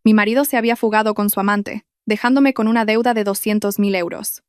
Mi marido se había fugado con su amante, dejándome con una deuda de 200.000 euros.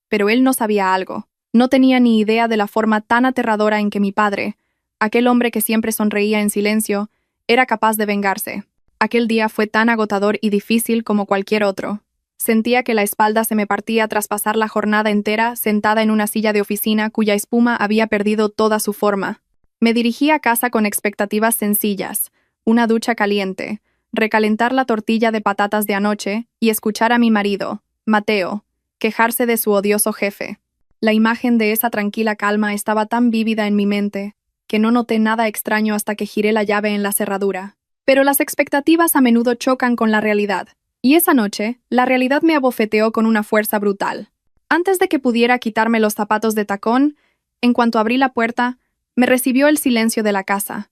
Pero él no sabía algo. No tenía ni idea de la forma tan aterradora en que mi padre, aquel hombre que siempre sonreía en silencio, era capaz de vengarse. Aquel día fue tan agotador y difícil como cualquier otro. Sentía que la espalda se me partía tras pasar la jornada entera sentada en una silla de oficina cuya espuma había perdido toda su forma. Me dirigí a casa con expectativas sencillas, una ducha caliente, recalentar la tortilla de patatas de anoche y escuchar a mi marido, Mateo, quejarse de su odioso jefe. La imagen de esa tranquila calma estaba tan vívida en mi mente que no noté nada extraño hasta que giré la llave en la cerradura. Pero las expectativas a menudo chocan con la realidad, y esa noche, la realidad me abofeteó con una fuerza brutal. Antes de que pudiera quitarme los zapatos de tacón, en cuanto abrí la puerta, me recibió el silencio de la casa.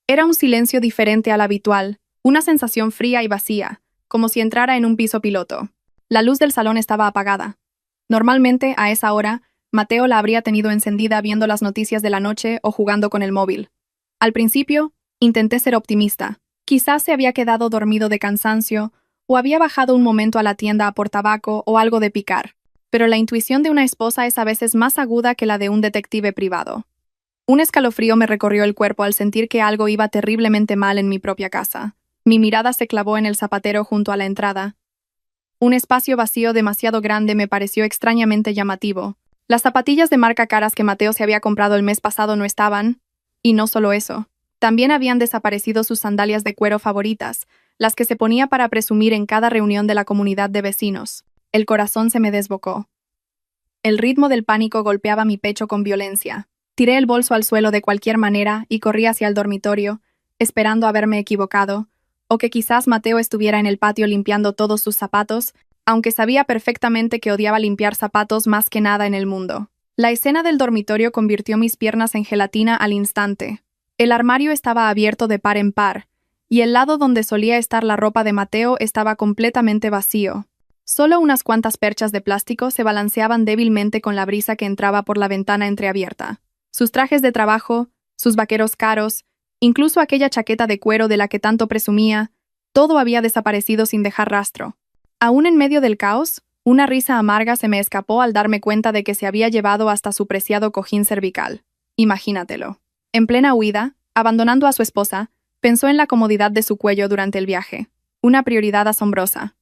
Era un silencio diferente al habitual, una sensación fría y vacía, como si entrara en un piso piloto. La luz del salón estaba apagada. Normalmente, a esa hora, Mateo la habría tenido encendida viendo las noticias de la noche o jugando con el móvil. Al principio, intenté ser optimista. Quizás se había quedado dormido de cansancio o había bajado un momento a la tienda a por tabaco o algo de picar. Pero la intuición de una esposa es a veces más aguda que la de un detective privado. Un escalofrío me recorrió el cuerpo al sentir que algo iba terriblemente mal en mi propia casa. Mi mirada se clavó en el zapatero junto a la entrada. Un espacio vacío demasiado grande me pareció extrañamente llamativo. Las zapatillas de marca caras que Mateo se había comprado el mes pasado no estaban, y no solo eso. También habían desaparecido sus sandalias de cuero favoritas, las que se ponía para presumir en cada reunión de la comunidad de vecinos. El corazón se me desbocó. El ritmo del pánico golpeaba mi pecho con violencia. Tiré el bolso al suelo de cualquier manera y corrí hacia el dormitorio, esperando haberme equivocado, o que quizás Mateo estuviera en el patio limpiando todos sus zapatos, aunque sabía perfectamente que odiaba limpiar zapatos más que nada en el mundo. La escena del dormitorio convirtió mis piernas en gelatina al instante. El armario estaba abierto de par en par, y el lado donde solía estar la ropa de Mateo estaba completamente vacío. Solo unas cuantas perchas de plástico se balanceaban débilmente con la brisa que entraba por la ventana entreabierta. Sus trajes de trabajo, sus vaqueros caros, incluso aquella chaqueta de cuero de la que tanto presumía, todo había desaparecido sin dejar rastro. Aún en medio del caos, una risa amarga se me escapó al darme cuenta de que se había llevado hasta su preciado cojín cervical. Imagínatelo. En plena huida, abandonando a su esposa, pensó en la comodidad de su cuello durante el viaje. Una prioridad asombrosa.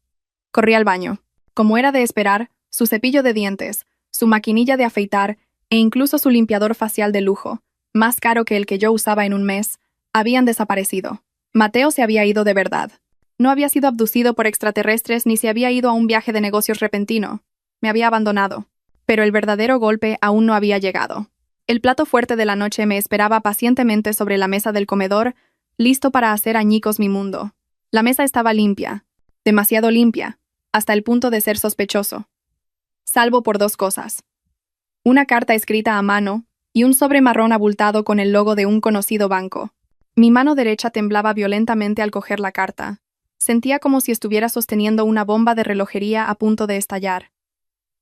Corrí al baño. Como era de esperar, su cepillo de dientes, su maquinilla de afeitar e incluso su limpiador facial de lujo, más caro que el que yo usaba en un mes, habían desaparecido. Mateo se había ido de verdad. No había sido abducido por extraterrestres ni se había ido a un viaje de negocios repentino. Me había abandonado. Pero el verdadero golpe aún no había llegado. El plato fuerte de la noche me esperaba pacientemente sobre la mesa del comedor, listo para hacer añicos mi mundo. La mesa estaba limpia, demasiado limpia, hasta el punto de ser sospechoso. Salvo por dos cosas. Una carta escrita a mano y un sobre marrón abultado con el logo de un conocido banco. Mi mano derecha temblaba violentamente al coger la carta. Sentía como si estuviera sosteniendo una bomba de relojería a punto de estallar.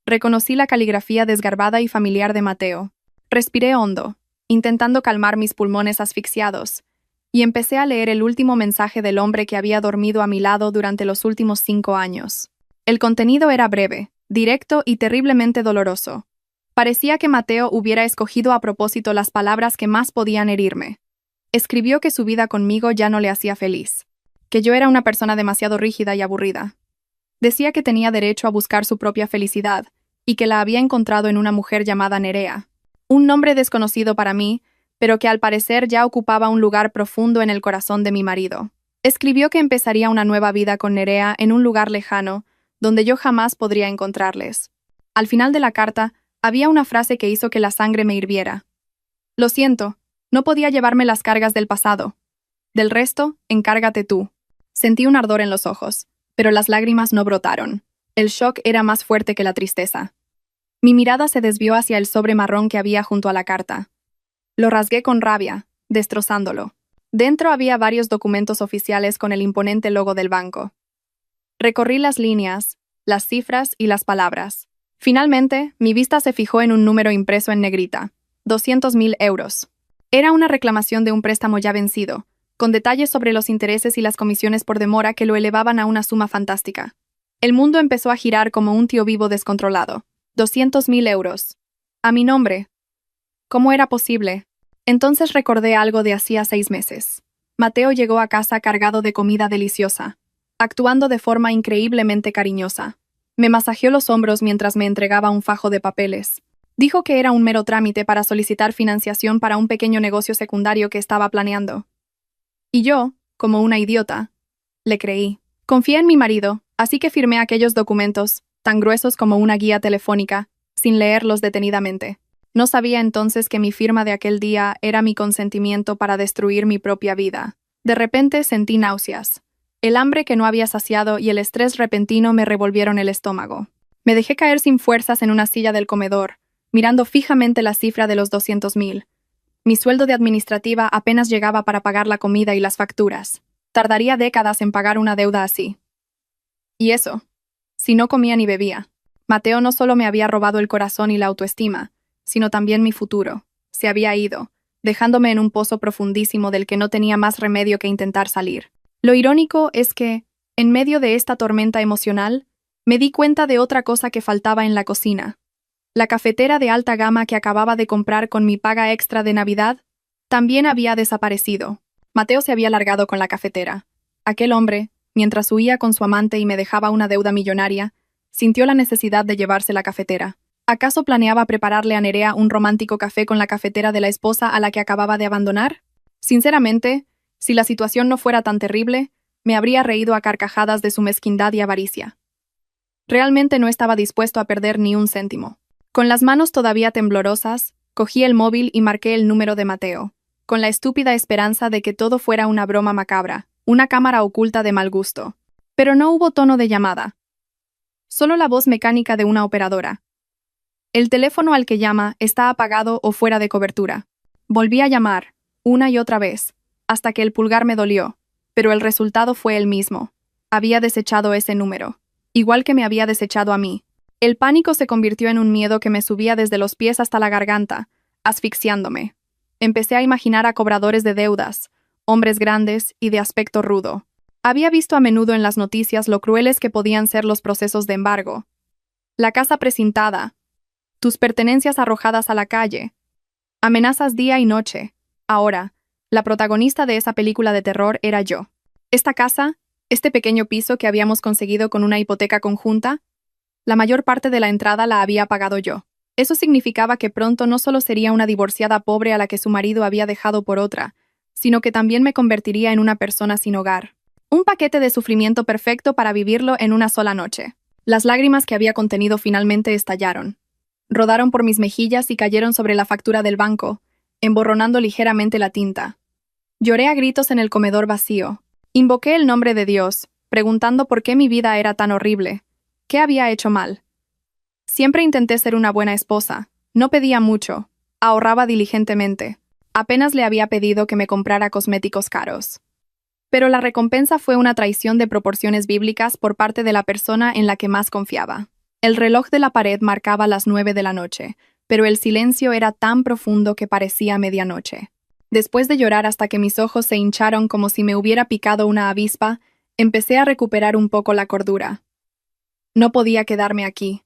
Reconocí la caligrafía desgarbada y familiar de Mateo. Respiré hondo, intentando calmar mis pulmones asfixiados, y empecé a leer el último mensaje del hombre que había dormido a mi lado durante los últimos 5 años. El contenido era breve, directo y terriblemente doloroso. Parecía que Mateo hubiera escogido a propósito las palabras que más podían herirme. Escribió que su vida conmigo ya no le hacía feliz, que yo era una persona demasiado rígida y aburrida. Decía que tenía derecho a buscar su propia felicidad y que la había encontrado en una mujer llamada Nerea, un nombre desconocido para mí, pero que al parecer ya ocupaba un lugar profundo en el corazón de mi marido. Escribió que empezaría una nueva vida con Nerea en un lugar lejano, donde yo jamás podría encontrarles. Al final de la carta, había una frase que hizo que la sangre me hirviera. Lo siento, no podía llevarme las cargas del pasado. Del resto, encárgate tú. Sentí un ardor en los ojos, pero las lágrimas no brotaron. El shock era más fuerte que la tristeza. Mi mirada se desvió hacia el sobre marrón que había junto a la carta. Lo rasgué con rabia, destrozándolo. Dentro había varios documentos oficiales con el imponente logo del banco. Recorrí las líneas, las cifras y las palabras. Finalmente, mi vista se fijó en un número impreso en negrita. 200.000 euros. Era una reclamación de un préstamo ya vencido, con detalles sobre los intereses y las comisiones por demora que lo elevaban a una suma fantástica. El mundo empezó a girar como un tío vivo descontrolado. 200.000 euros. A mi nombre. ¿Cómo era posible? Entonces recordé algo de hacía 6 meses. Mateo llegó a casa cargado de comida deliciosa, actuando de forma increíblemente cariñosa. Me masajeó los hombros mientras me entregaba un fajo de papeles. Dijo que era un mero trámite para solicitar financiación para un pequeño negocio secundario que estaba planeando. Y yo, como una idiota, le creí. Confié en mi marido, así que firmé aquellos documentos, tan gruesos como una guía telefónica, sin leerlos detenidamente. No sabía entonces que mi firma de aquel día era mi consentimiento para destruir mi propia vida. De repente sentí náuseas. El hambre que no había saciado y el estrés repentino me revolvieron el estómago. Me dejé caer sin fuerzas en una silla del comedor, mirando fijamente la cifra de los 200.000. Mi sueldo de administrativa apenas llegaba para pagar la comida y las facturas. Tardaría décadas en pagar una deuda así. Y eso, si no comía ni bebía. Mateo no solo me había robado el corazón y la autoestima, sino también mi futuro. Se había ido, dejándome en un pozo profundísimo del que no tenía más remedio que intentar salir. Lo irónico es que, en medio de esta tormenta emocional, me di cuenta de otra cosa que faltaba en la cocina. La cafetera de alta gama que acababa de comprar con mi paga extra de Navidad también había desaparecido. Mateo se había largado con la cafetera. Aquel hombre, mientras huía con su amante y me dejaba una deuda millonaria, sintió la necesidad de llevarse la cafetera. ¿Acaso planeaba prepararle a Nerea un romántico café con la cafetera de la esposa a la que acababa de abandonar? Sinceramente, si la situación no fuera tan terrible, me habría reído a carcajadas de su mezquindad y avaricia. Realmente no estaba dispuesto a perder ni un céntimo. Con las manos todavía temblorosas, cogí el móvil y marqué el número de Mateo, con la estúpida esperanza de que todo fuera una broma macabra, una cámara oculta de mal gusto. Pero no hubo tono de llamada. Solo la voz mecánica de una operadora. El teléfono al que llama está apagado o fuera de cobertura. Volví a llamar, una y otra vez, hasta que el pulgar me dolió, pero el resultado fue el mismo. Había desechado ese número, igual que me había desechado a mí. El pánico se convirtió en un miedo que me subía desde los pies hasta la garganta, asfixiándome. Empecé a imaginar a cobradores de deudas, hombres grandes y de aspecto rudo. Había visto a menudo en las noticias lo crueles que podían ser los procesos de embargo. La casa precintada, tus pertenencias arrojadas a la calle, amenazas día y noche. Ahora, la protagonista de esa película de terror era yo. Esta casa, este pequeño piso que habíamos conseguido con una hipoteca conjunta, la mayor parte de la entrada la había pagado yo. Eso significaba que pronto no solo sería una divorciada pobre a la que su marido había dejado por otra, sino que también me convertiría en una persona sin hogar. Un paquete de sufrimiento perfecto para vivirlo en una sola noche. Las lágrimas que había contenido finalmente estallaron. Rodaron por mis mejillas y cayeron sobre la factura del banco, emborronando ligeramente la tinta. Lloré a gritos en el comedor vacío. Invoqué el nombre de Dios, preguntando por qué mi vida era tan horrible. ¿Qué había hecho mal? Siempre intenté ser una buena esposa. No pedía mucho. Ahorraba diligentemente. Apenas le había pedido que me comprara cosméticos caros. Pero la recompensa fue una traición de proporciones bíblicas por parte de la persona en la que más confiaba. El reloj de la pared marcaba las 9 de la noche, pero el silencio era tan profundo que parecía medianoche. Después de llorar hasta que mis ojos se hincharon como si me hubiera picado una avispa, empecé a recuperar un poco la cordura. No podía quedarme aquí.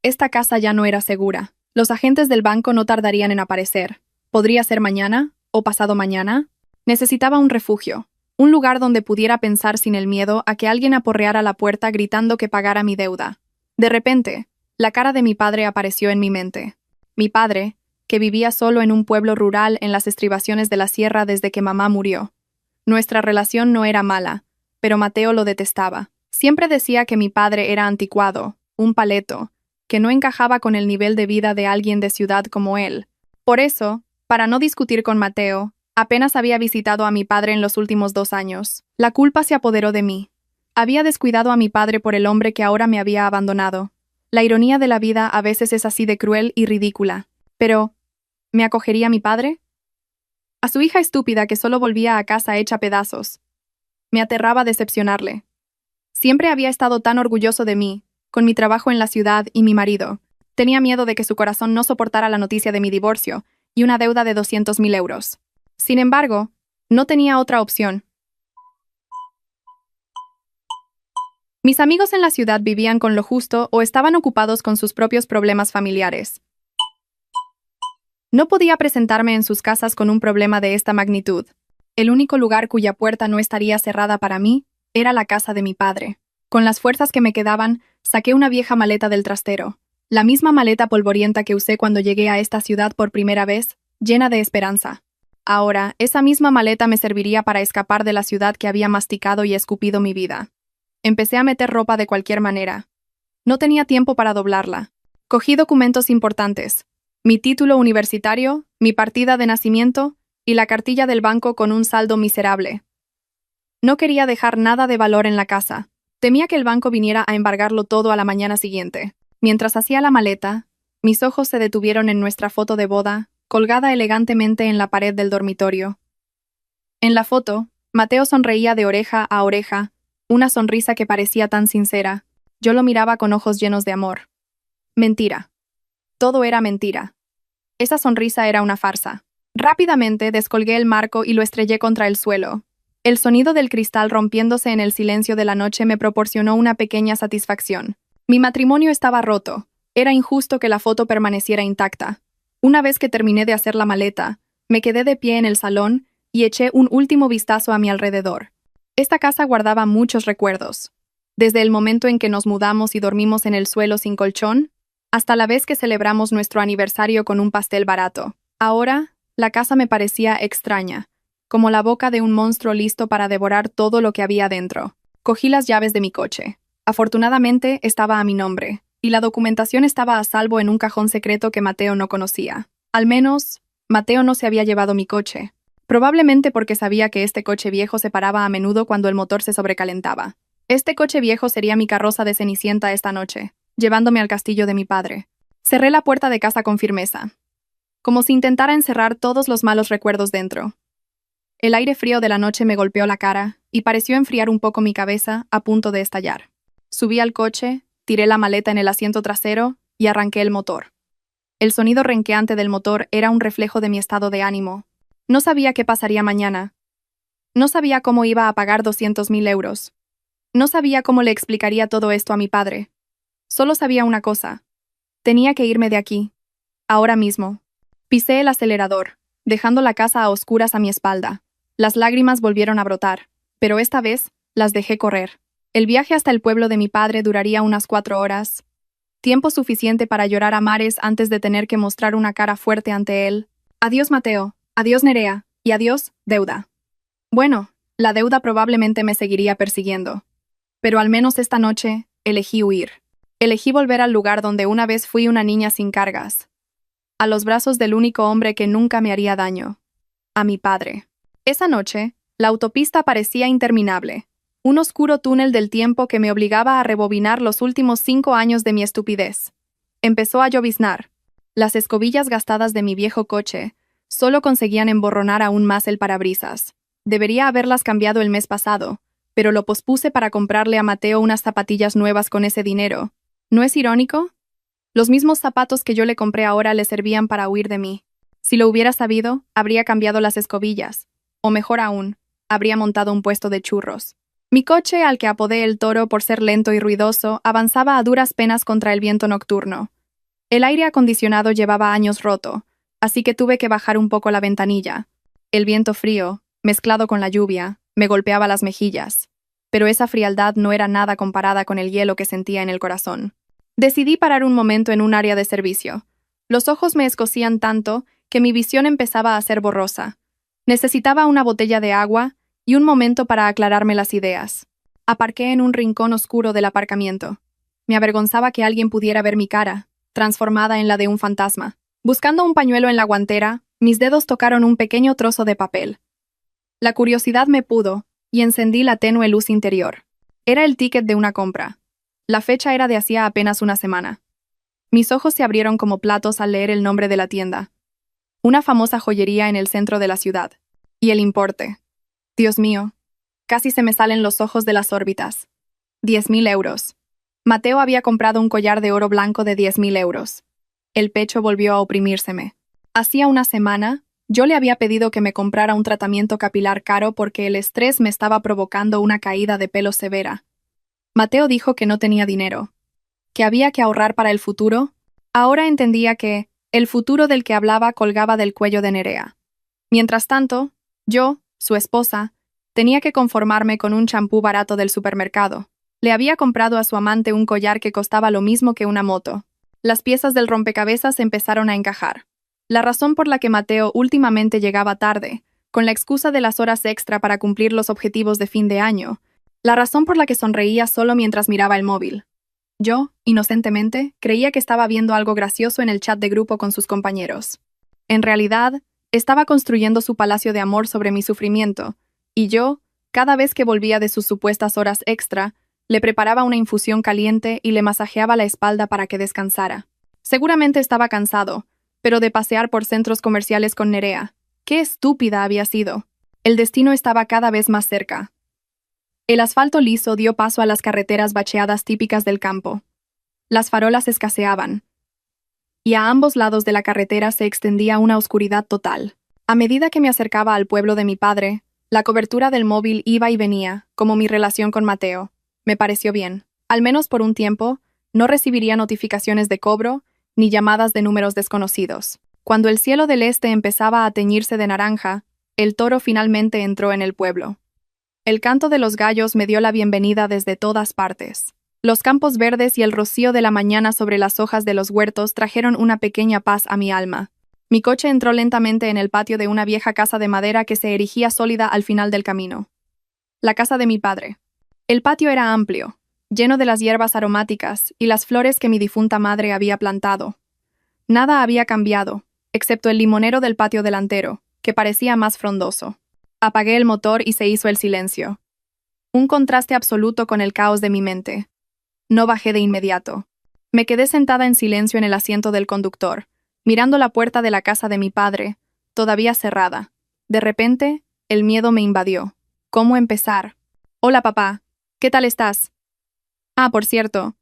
Esta casa ya no era segura. Los agentes del banco no tardarían en aparecer. ¿Podría ser mañana? ¿O pasado mañana? Necesitaba un refugio. Un lugar donde pudiera pensar sin el miedo a que alguien aporreara la puerta gritando que pagara mi deuda. De repente, la cara de mi padre apareció en mi mente. Mi padre, que vivía solo en un pueblo rural en las estribaciones de la sierra desde que mamá murió. Nuestra relación no era mala, pero Mateo lo detestaba. Siempre decía que mi padre era anticuado, un paleto, que no encajaba con el nivel de vida de alguien de ciudad como él. Por eso, para no discutir con Mateo, apenas había visitado a mi padre en los últimos 2 años. La culpa se apoderó de mí. Había descuidado a mi padre por el hombre que ahora me había abandonado. La ironía de la vida a veces es así de cruel y ridícula. Pero, ¿me acogería mi padre? A su hija estúpida que solo volvía a casa hecha pedazos. Me aterraba decepcionarle. Siempre había estado tan orgulloso de mí, con mi trabajo en la ciudad y mi marido. Tenía miedo de que su corazón no soportara la noticia de mi divorcio y una deuda de 200.000 euros. Sin embargo, No tenía otra opción. Mis amigos en la ciudad vivían con lo justo o estaban ocupados con sus propios problemas familiares. No podía presentarme en sus casas con un problema de esta magnitud. El único lugar cuya puerta no estaría cerrada para mí era la casa de mi padre. Con las fuerzas que me quedaban, saqué una vieja maleta del trastero, la misma maleta polvorienta que usé cuando llegué a esta ciudad por primera vez, llena de esperanza. Ahora, esa misma maleta me serviría para escapar de la ciudad que había masticado y escupido mi vida. Empecé a meter ropa de cualquier manera. No tenía tiempo para doblarla. Cogí documentos importantes: mi título universitario, mi partida de nacimiento y la cartilla del banco con un saldo miserable. No quería dejar nada de valor en la casa. Temía que el banco viniera a embargarlo todo a la mañana siguiente. Mientras hacía la maleta, mis ojos se detuvieron en nuestra foto de boda, colgada elegantemente en la pared del dormitorio. En la foto, Mateo sonreía de oreja a oreja, una sonrisa que parecía tan sincera. Yo lo miraba con ojos llenos de amor. Mentira. Todo era mentira. Esa sonrisa era una farsa. Rápidamente descolgué el marco y lo estrellé contra el suelo. El sonido del cristal rompiéndose en el silencio de la noche me proporcionó una pequeña satisfacción. Mi matrimonio estaba roto. Era injusto que la foto permaneciera intacta. Una vez que terminé de hacer la maleta, me quedé de pie en el salón y eché un último vistazo a mi alrededor. Esta casa guardaba muchos recuerdos. Desde el momento en que nos mudamos y dormimos en el suelo sin colchón, hasta la vez que celebramos nuestro aniversario con un pastel barato. Ahora, la casa me parecía extraña, como la boca de un monstruo listo para devorar todo lo que había dentro. Cogí las llaves de mi coche. Afortunadamente, estaba a mi nombre, y la documentación estaba a salvo en un cajón secreto que Mateo no conocía. Al menos, Mateo no se había llevado mi coche, probablemente porque sabía que este coche viejo se paraba a menudo cuando el motor se sobrecalentaba. Este coche viejo sería mi carroza de Cenicienta esta noche, llevándome al castillo de mi padre. Cerré la puerta de casa con firmeza, como si intentara encerrar todos los malos recuerdos dentro. El aire frío de la noche me golpeó la cara y pareció enfriar un poco mi cabeza, a punto de estallar. Subí al coche, tiré la maleta en el asiento trasero y arranqué el motor. El sonido renqueante del motor era un reflejo de mi estado de ánimo. No sabía qué pasaría mañana. No sabía cómo iba a pagar 200.000 euros. No sabía cómo le explicaría todo esto a mi padre. Solo sabía una cosa. Tenía que irme de aquí. Ahora mismo. Pisé el acelerador, dejando la casa a oscuras a mi espalda. Las lágrimas volvieron a brotar, pero esta vez las dejé correr. El viaje hasta el pueblo de mi padre duraría unas 4 horas. Tiempo suficiente para llorar a mares antes de tener que mostrar una cara fuerte ante él. Adiós, Mateo. Adiós, Nerea. Y adiós, deuda. Bueno, la deuda probablemente me seguiría persiguiendo. Pero al menos esta noche, elegí huir. Elegí volver al lugar donde una vez fui una niña sin cargas. A los brazos del único hombre que nunca me haría daño. A mi padre. Esa noche, la autopista parecía interminable. Un oscuro túnel del tiempo que me obligaba a rebobinar los últimos 5 años de mi estupidez. Empezó a lloviznar. Las escobillas gastadas de mi viejo coche solo conseguían emborronar aún más el parabrisas. Debería haberlas cambiado el mes pasado, pero lo pospuse para comprarle a Mateo unas zapatillas nuevas con ese dinero. ¿No es irónico? Los mismos zapatos que yo le compré ahora le servían para huir de mí. Si lo hubiera sabido, habría cambiado las escobillas. O mejor aún, habría montado un puesto de churros. Mi coche, al que apodé el Toro por ser lento y ruidoso, avanzaba a duras penas contra el viento nocturno. El aire acondicionado llevaba años roto, así que tuve que bajar un poco la ventanilla. El viento frío, mezclado con la lluvia, me golpeaba las mejillas. Pero esa frialdad no era nada comparada con el hielo que sentía en el corazón. Decidí parar un momento en un área de servicio. Los ojos me escocían tanto que mi visión empezaba a ser borrosa. Necesitaba una botella de agua y un momento para aclararme las ideas. Aparqué en un rincón oscuro del aparcamiento. Me avergonzaba que alguien pudiera ver mi cara, transformada en la de un fantasma. Buscando un pañuelo en la guantera, mis dedos tocaron un pequeño trozo de papel. La curiosidad me pudo, y encendí la tenue luz interior. Era el ticket de una compra. La fecha era de hacía apenas una semana. Mis ojos se abrieron como platos al leer el nombre de la tienda. Una famosa joyería en el centro de la ciudad. Y el importe. Dios mío, casi se me salen los ojos de las órbitas. 10.000 euros. Mateo había comprado un collar de oro blanco de 10.000 euros. El pecho volvió a oprimírseme. Hacía una semana, Yo le había pedido que me comprara un tratamiento capilar caro porque el estrés me estaba provocando una caída de pelo severa. Mateo dijo que no tenía dinero, que había que ahorrar para el futuro. Ahora entendía que el futuro del que hablaba colgaba del cuello de Nerea. Mientras tanto, yo, su esposa, tenía que conformarme con un champú barato del supermercado. Le había comprado a su amante un collar que costaba lo mismo que una moto. Las piezas del rompecabezas empezaron a encajar. La razón por la que Mateo últimamente llegaba tarde, con la excusa de las horas extra para cumplir los objetivos de fin de año, la razón por la que sonreía solo mientras miraba el móvil. Yo, inocentemente, creía que estaba viendo algo gracioso en el chat de grupo con sus compañeros. En realidad, estaba construyendo su palacio de amor sobre mi sufrimiento, y yo, cada vez que volvía de sus supuestas horas extra, le preparaba una infusión caliente y le masajeaba la espalda para que descansara. Seguramente estaba cansado, pero de pasear por centros comerciales con Nerea. ¡Qué estúpida había sido! El destino estaba cada vez más cerca. El asfalto liso dio paso a las carreteras bacheadas típicas del campo. Las farolas escaseaban, y a ambos lados de la carretera se extendía una oscuridad total. A medida que me acercaba al pueblo de mi padre, la cobertura del móvil iba y venía, como mi relación con Mateo. Me pareció bien. Al menos por un tiempo, no recibiría notificaciones de cobro, ni llamadas de números desconocidos. Cuando el cielo del este empezaba a teñirse de naranja, el toro finalmente entró en el pueblo. El canto de los gallos me dio la bienvenida desde todas partes. Los campos verdes y el rocío de la mañana sobre las hojas de los huertos trajeron una pequeña paz a mi alma. Mi coche entró lentamente en el patio de una vieja casa de madera que se erigía sólida al final del camino. La casa de mi padre. El patio era amplio, lleno de las hierbas aromáticas y las flores que mi difunta madre había plantado. Nada había cambiado, excepto el limonero del patio delantero, que parecía más frondoso. Apagué el motor y se hizo el silencio. Un contraste absoluto con el caos de mi mente. No bajé de inmediato. Me quedé sentada en silencio en el asiento del conductor, mirando la puerta de la casa de mi padre, todavía cerrada. De repente, el miedo me invadió. ¿Cómo empezar? Hola, papá. ¿Qué tal estás? Ah, por cierto.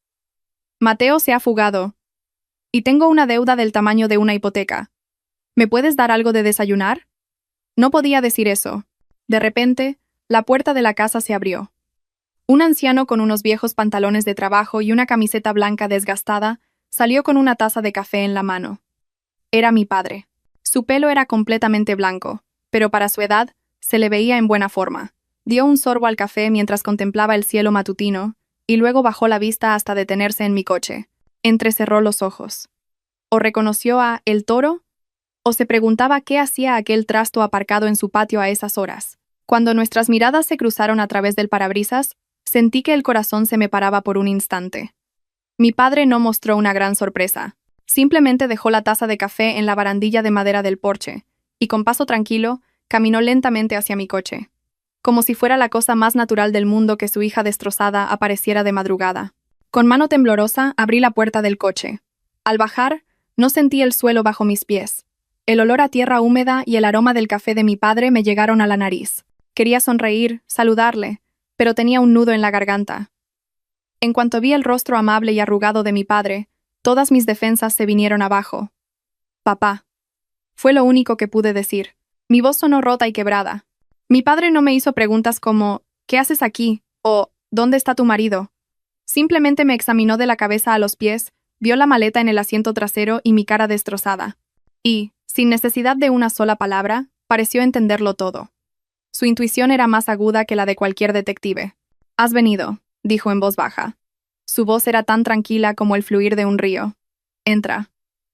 Mateo se ha fugado. Y tengo una deuda del tamaño de una hipoteca. ¿Me puedes dar algo de desayunar? No podía decir eso. De repente, la puerta de la casa se abrió. Un anciano con unos viejos pantalones de trabajo y una camiseta blanca desgastada salió con una taza de café en la mano. Era mi padre. Su pelo era completamente blanco, pero para su edad se le veía en buena forma. Dio un sorbo al café mientras contemplaba el cielo matutino, y luego bajó la vista hasta detenerse en mi coche. Entrecerró los ojos. ¿O reconoció a el toro? ¿O se preguntaba qué hacía aquel trasto aparcado en su patio a esas horas? Cuando nuestras miradas se cruzaron a través del parabrisas, sentí que el corazón se me paraba por un instante. Mi padre no mostró una gran sorpresa. Simplemente dejó la taza de café en la barandilla de madera del porche, y con paso tranquilo, caminó lentamente hacia mi coche. Como si fuera la cosa más natural del mundo que su hija destrozada apareciera de madrugada. Con mano temblorosa, abrí la puerta del coche. Al bajar, no sentí el suelo bajo mis pies. El olor a tierra húmeda y el aroma del café de mi padre me llegaron a la nariz. Quería sonreír, saludarle, pero tenía un nudo en la garganta. En cuanto vi el rostro amable y arrugado de mi padre, todas mis defensas se vinieron abajo. Papá. Fue lo único que pude decir. Mi voz sonó rota y quebrada. Mi padre no me hizo preguntas como ¿qué haces aquí? O ¿dónde está tu marido? Simplemente me examinó de la cabeza a los pies, vio la maleta en el asiento trasero y mi cara destrozada. Y, sin necesidad de una sola palabra, pareció entenderlo todo. Su intuición era más aguda que la de cualquier detective. «Has venido», dijo en voz baja. Su voz era tan tranquila como el fluir de un río. «Entra.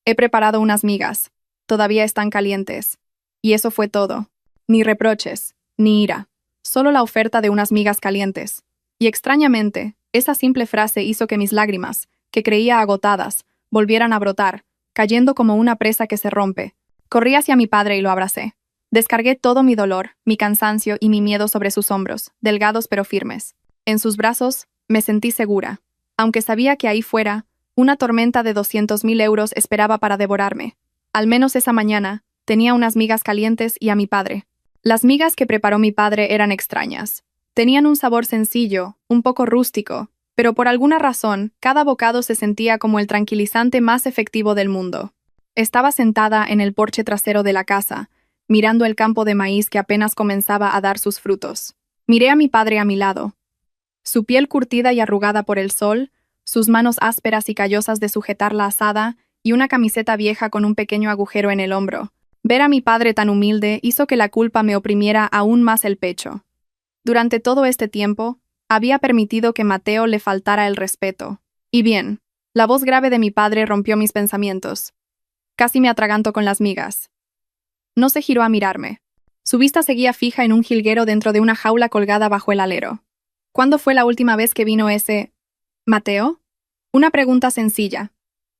He preparado unas migas. Todavía están calientes». Y eso fue todo. Ni reproches, ni ira. Solo la oferta de unas migas calientes. Y extrañamente, esa simple frase hizo que mis lágrimas, que creía agotadas, volvieran a brotar, cayendo como una presa que se rompe. Corrí hacia mi padre y lo abracé. Descargué todo mi dolor, mi cansancio y mi miedo sobre sus hombros, delgados pero firmes. En sus brazos, me sentí segura. Aunque sabía que ahí fuera, una tormenta de 200.000 euros esperaba para devorarme. Al menos esa mañana, tenía unas migas calientes y a mi padre. Las migas que preparó mi padre eran extrañas. Tenían un sabor sencillo, un poco rústico, pero por alguna razón, cada bocado se sentía como el tranquilizante más efectivo del mundo. Estaba sentada en el porche trasero de la casa, mirando el campo de maíz que apenas comenzaba a dar sus frutos. Miré a mi padre a mi lado. Su piel curtida y arrugada por el sol, sus manos ásperas y callosas de sujetar la azada y una camiseta vieja con un pequeño agujero en el hombro. Ver a mi padre tan humilde hizo que la culpa me oprimiera aún más el pecho. Durante todo este tiempo, había permitido que Mateo le faltara el respeto. Y bien, la voz grave de mi padre rompió mis pensamientos. Casi me atraganto con las migas. No se giró a mirarme. Su vista seguía fija en un jilguero dentro de una jaula colgada bajo el alero. ¿Cuándo fue la última vez que vino ese... Mateo? Una pregunta sencilla,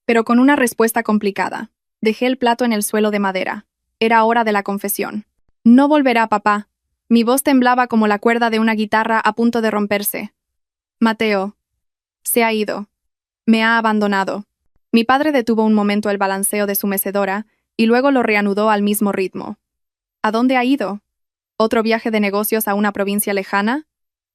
pero con una respuesta complicada. Dejé el plato en el suelo de madera. Era hora de la confesión. No volverá, papá. Mi voz temblaba como la cuerda de una guitarra a punto de romperse. Mateo. Se ha ido. Me ha abandonado. Mi padre detuvo un momento el balanceo de su mecedora y luego lo reanudó al mismo ritmo. ¿A dónde ha ido? ¿Otro viaje de negocios a una provincia lejana?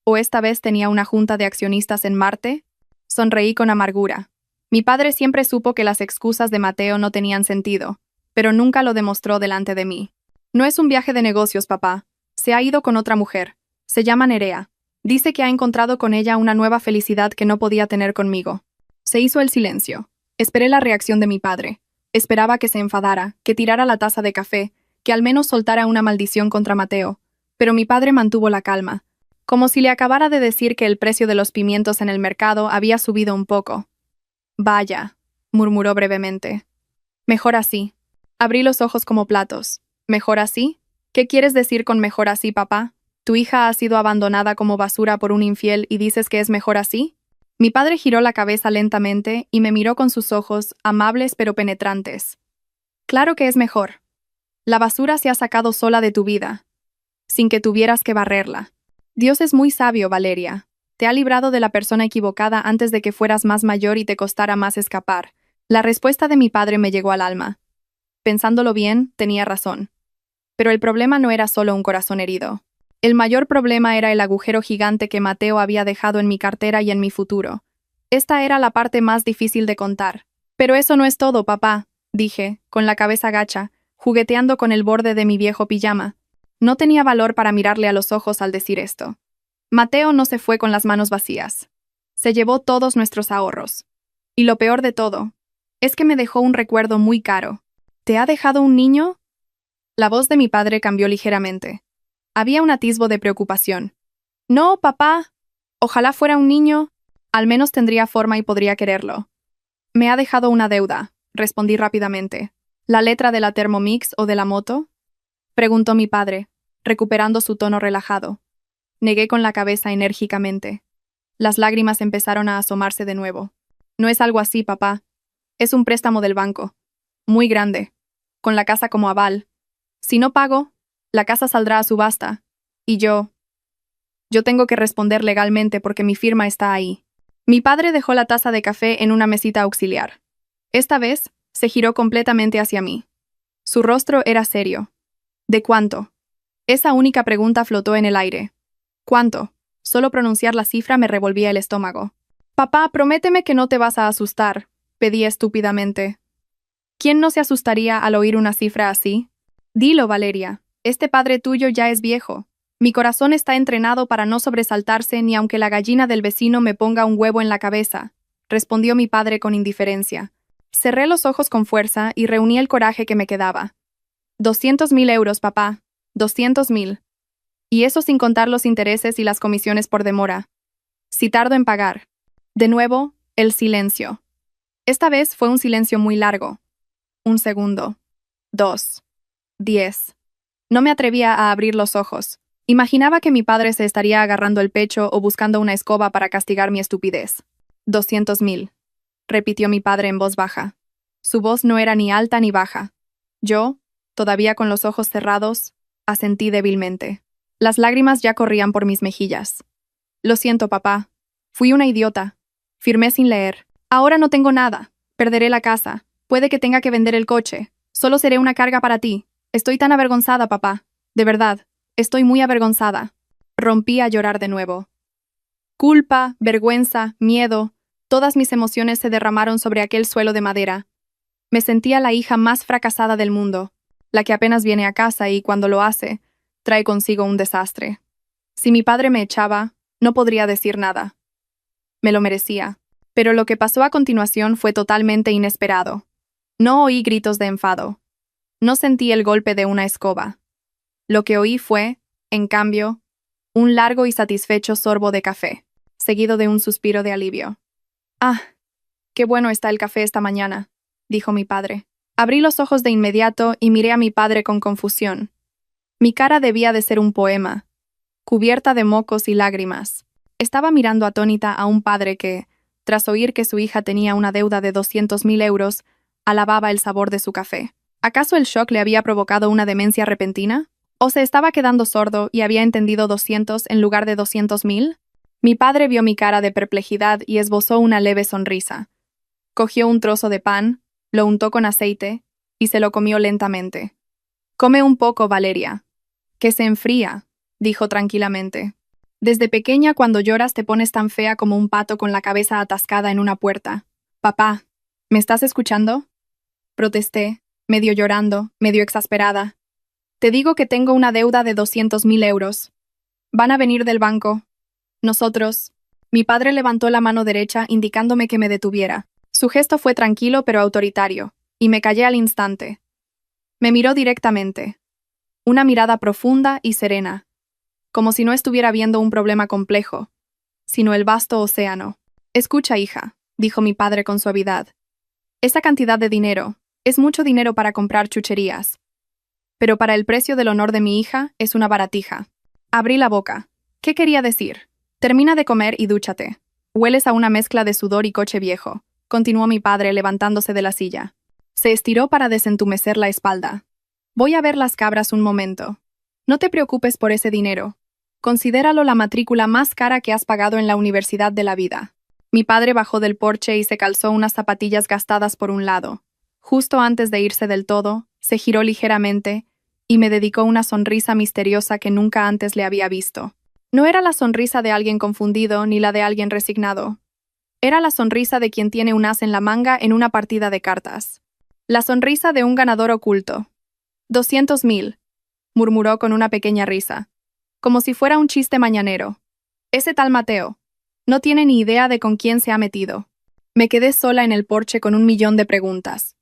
¿O esta vez tenía una junta de accionistas en Marte? Sonreí con amargura. Mi padre siempre supo que las excusas de Mateo no tenían sentido, pero nunca lo demostró delante de mí. No es un viaje de negocios, papá. Se ha ido con otra mujer. Se llama Nerea. Dice que ha encontrado con ella una nueva felicidad que no podía tener conmigo. Se hizo el silencio. Esperé la reacción de mi padre. Esperaba que se enfadara, que tirara la taza de café, que al menos soltara una maldición contra Mateo. Pero mi padre mantuvo la calma, como si le acabara de decir que el precio de los pimientos en el mercado había subido un poco. Vaya, murmuró brevemente. Mejor así. Abrí los ojos como platos. ¿Mejor así? ¿Qué quieres decir con mejor así, papá? ¿Tu hija ha sido abandonada como basura por un infiel y dices que es mejor así? Mi padre giró la cabeza lentamente y me miró con sus ojos, amables pero penetrantes. Claro que es mejor. La basura se ha sacado sola de tu vida, sin que tuvieras que barrerla. Dios es muy sabio, Valeria. Te ha librado de la persona equivocada antes de que fueras más mayor y te costara más escapar. La respuesta de mi padre me llegó al alma. Pensándolo bien, tenía razón. Pero el problema no era solo un corazón herido. El mayor problema era el agujero gigante que Mateo había dejado en mi cartera y en mi futuro. Esta era la parte más difícil de contar. Pero eso no es todo, papá, dije, con la cabeza gacha, jugueteando con el borde de mi viejo pijama. No tenía valor para mirarle a los ojos al decir esto. Mateo no se fue con las manos vacías. Se llevó todos nuestros ahorros. Y lo peor de todo, es que me dejó un recuerdo muy caro. ¿Te ha dejado un niño? La voz de mi padre cambió ligeramente. Había un atisbo de preocupación. No, papá. Ojalá fuera un niño. Al menos tendría forma y podría quererlo. Me ha dejado una deuda, respondí rápidamente. ¿La letra de la Thermomix o de la moto? Preguntó mi padre, recuperando su tono relajado. Negué con la cabeza enérgicamente. Las lágrimas empezaron a asomarse de nuevo. No es algo así, papá. Es un préstamo del banco. Muy grande. Con la casa como aval. Si no pago, la casa saldrá a subasta. Y yo tengo que responder legalmente porque mi firma está ahí. Mi padre dejó la taza de café en una mesita auxiliar. Esta vez, se giró completamente hacia mí. Su rostro era serio. ¿De cuánto? Esa única pregunta flotó en el aire. ¿Cuánto? Solo pronunciar la cifra me revolvía el estómago. Papá, prométeme que no te vas a asustar, pedí estúpidamente. ¿Quién no se asustaría al oír una cifra así? Dilo, Valeria. Este padre tuyo ya es viejo. Mi corazón está entrenado para no sobresaltarse ni aunque la gallina del vecino me ponga un huevo en la cabeza, respondió mi padre con indiferencia. Cerré los ojos con fuerza y reuní el coraje que me quedaba. 200.000 euros, papá. 200.000. Y eso sin contar los intereses y las comisiones por demora. Si tardo en pagar. De nuevo, el silencio. Esta vez fue un silencio muy largo. 1 segundo. 2. 10. No me atrevía a abrir los ojos. Imaginaba que mi padre se estaría agarrando el pecho o buscando una escoba para castigar mi estupidez. 200.000. Repitió mi padre en voz baja. Su voz no era ni alta ni baja. Yo, todavía con los ojos cerrados, asentí débilmente. Las lágrimas ya corrían por mis mejillas. Lo siento, papá. Fui una idiota. Firmé sin leer. Ahora no tengo nada. Perderé la casa. Puede que tenga que vender el coche. Solo seré una carga para ti. Estoy tan avergonzada, papá. De verdad, estoy muy avergonzada. Rompí a llorar de nuevo. Culpa, vergüenza, miedo, todas mis emociones se derramaron sobre aquel suelo de madera. Me sentía la hija más fracasada del mundo. la que apenas viene a casa y, cuando lo hace, trae consigo un desastre. Si mi padre me echaba, no podría decir nada. Me lo merecía. Pero lo que pasó a continuación fue totalmente inesperado. No oí gritos de enfado. No sentí el golpe de una escoba. Lo que oí fue, en cambio, un largo y satisfecho sorbo de café, seguido de un suspiro de alivio. «Ah, qué bueno está el café esta mañana», dijo mi padre. Abrí los ojos de inmediato y miré a mi padre con confusión. Mi cara debía de ser un poema, cubierta de mocos y lágrimas. Estaba mirando atónita a un padre que, tras oír que su hija tenía una deuda de 200.000 euros, alababa el sabor de su café. ¿Acaso el shock le había provocado una demencia repentina? ¿O se estaba quedando sordo y había entendido 200 en lugar de 200.000? Mi padre vio mi cara de perplejidad y esbozó una leve sonrisa. Cogió un trozo de pan, lo untó con aceite y se lo comió lentamente. «Come un poco, Valeria. Que se enfría», dijo tranquilamente. «Desde pequeña, cuando lloras, te pones tan fea como un pato con la cabeza atascada en una puerta. Papá, ¿me estás escuchando?», protesté, medio llorando, medio exasperada. «Te digo que tengo una deuda de 200.000 euros. Van a venir del banco. Nosotros». Mi padre levantó la mano derecha indicándome que me detuviera. Su gesto fue tranquilo pero autoritario, y me callé al instante. Me miró directamente. Una mirada profunda y serena, como si no estuviera viendo un problema complejo, sino el vasto océano. «Escucha, hija», dijo mi padre con suavidad. «Esa cantidad de dinero es mucho dinero para comprar chucherías. Pero para el precio del honor de mi hija es una baratija». Abrí la boca. ¿Qué quería decir? «Termina de comer y dúchate. Hueles a una mezcla de sudor y coche viejo», continuó mi padre levantándose de la silla. Se estiró para desentumecer la espalda. «Voy a ver las cabras un momento. No te preocupes por ese dinero. Considéralo la matrícula más cara que has pagado en la universidad de la vida». Mi padre bajó del porche y se calzó unas zapatillas gastadas por un lado. Justo antes de irse del todo, se giró ligeramente y me dedicó una sonrisa misteriosa que nunca antes le había visto. No era la sonrisa de alguien confundido ni la de alguien resignado. Era la sonrisa de quien tiene un as en la manga en una partida de cartas. La sonrisa de un ganador oculto. 200.000, murmuró con una pequeña risa, como si fuera un chiste mañanero. Ese tal Mateo no tiene ni idea de con quién se ha metido. Me quedé sola en el porche con 1.000.000 de preguntas.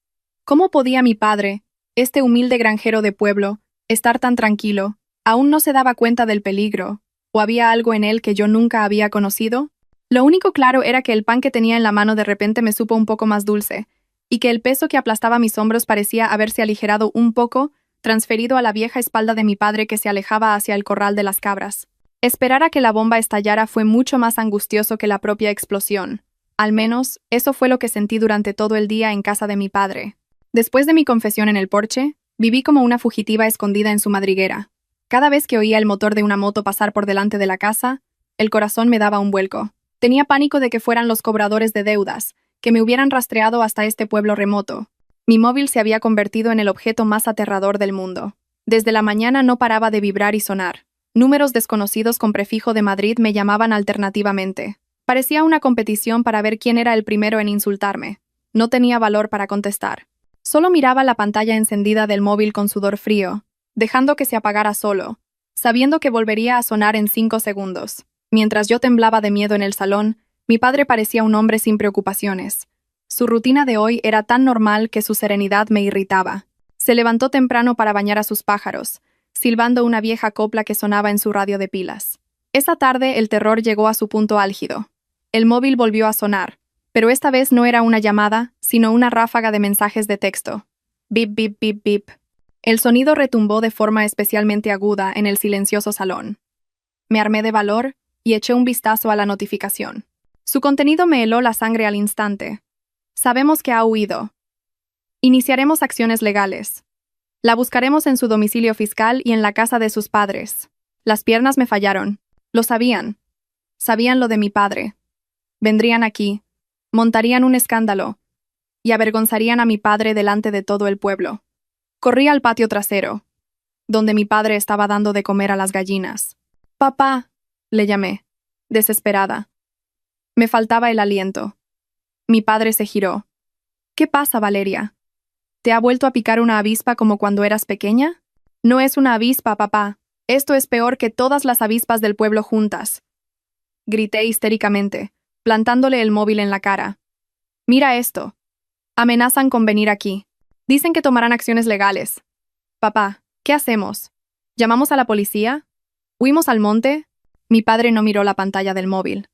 ¿Cómo podía mi padre, este humilde granjero de pueblo, estar tan tranquilo? ¿Aún no se daba cuenta del peligro? ¿O había algo en él que yo nunca había conocido? Lo único claro era que el pan que tenía en la mano de repente me supo un poco más dulce, y que el peso que aplastaba mis hombros parecía haberse aligerado un poco, transferido a la vieja espalda de mi padre que se alejaba hacia el corral de las cabras. Esperar a que la bomba estallara fue mucho más angustioso que la propia explosión. Al menos, eso fue lo que sentí durante todo el día en casa de mi padre. Después de mi confesión en el porche, viví como una fugitiva escondida en su madriguera. Cada vez que oía el motor de una moto pasar por delante de la casa, el corazón me daba un vuelco. Tenía pánico de que fueran los cobradores de deudas, que me hubieran rastreado hasta este pueblo remoto. Mi móvil se había convertido en el objeto más aterrador del mundo. Desde la mañana no paraba de vibrar y sonar. Números desconocidos con prefijo de Madrid me llamaban alternativamente. Parecía una competición para ver quién era el primero en insultarme. No tenía valor para contestar. Solo miraba la pantalla encendida del móvil con sudor frío, dejando que se apagara solo, sabiendo que volvería a sonar en 5 segundos. Mientras yo temblaba de miedo en el salón, mi padre parecía un hombre sin preocupaciones. Su rutina de hoy era tan normal que su serenidad me irritaba. Se levantó temprano para bañar a sus pájaros, silbando una vieja copla que sonaba en su radio de pilas. Esa tarde el terror llegó a su punto álgido. El móvil volvió a sonar, pero esta vez no era una llamada, sino una ráfaga de mensajes de texto. Bip, bip, bip, bip. El sonido retumbó de forma especialmente aguda en el silencioso salón. Me armé de valor y eché un vistazo a la notificación. Su contenido me heló la sangre al instante. Sabemos que ha huido. Iniciaremos acciones legales. La buscaremos en su domicilio fiscal y en la casa de sus padres. Las piernas me fallaron. Lo sabían. Sabían lo de mi padre. Vendrían aquí, montarían un escándalo y avergonzarían a mi padre delante de todo el pueblo. Corrí al patio trasero, donde mi padre estaba dando de comer a las gallinas. «Papá», le llamé, desesperada. Me faltaba el aliento. Mi padre se giró. «¿Qué pasa, Valeria?». ¿Te ha vuelto a picar una avispa como cuando eras pequeña? No es una avispa, papá. Esto es peor que todas las avispas del pueblo juntas. Grité histéricamente, plantándole el móvil en la cara. Mira esto. Amenazan con venir aquí. Dicen que tomarán acciones legales. Papá, ¿qué hacemos? ¿Llamamos a la policía? ¿Huimos al monte? Mi padre no miró la pantalla del móvil.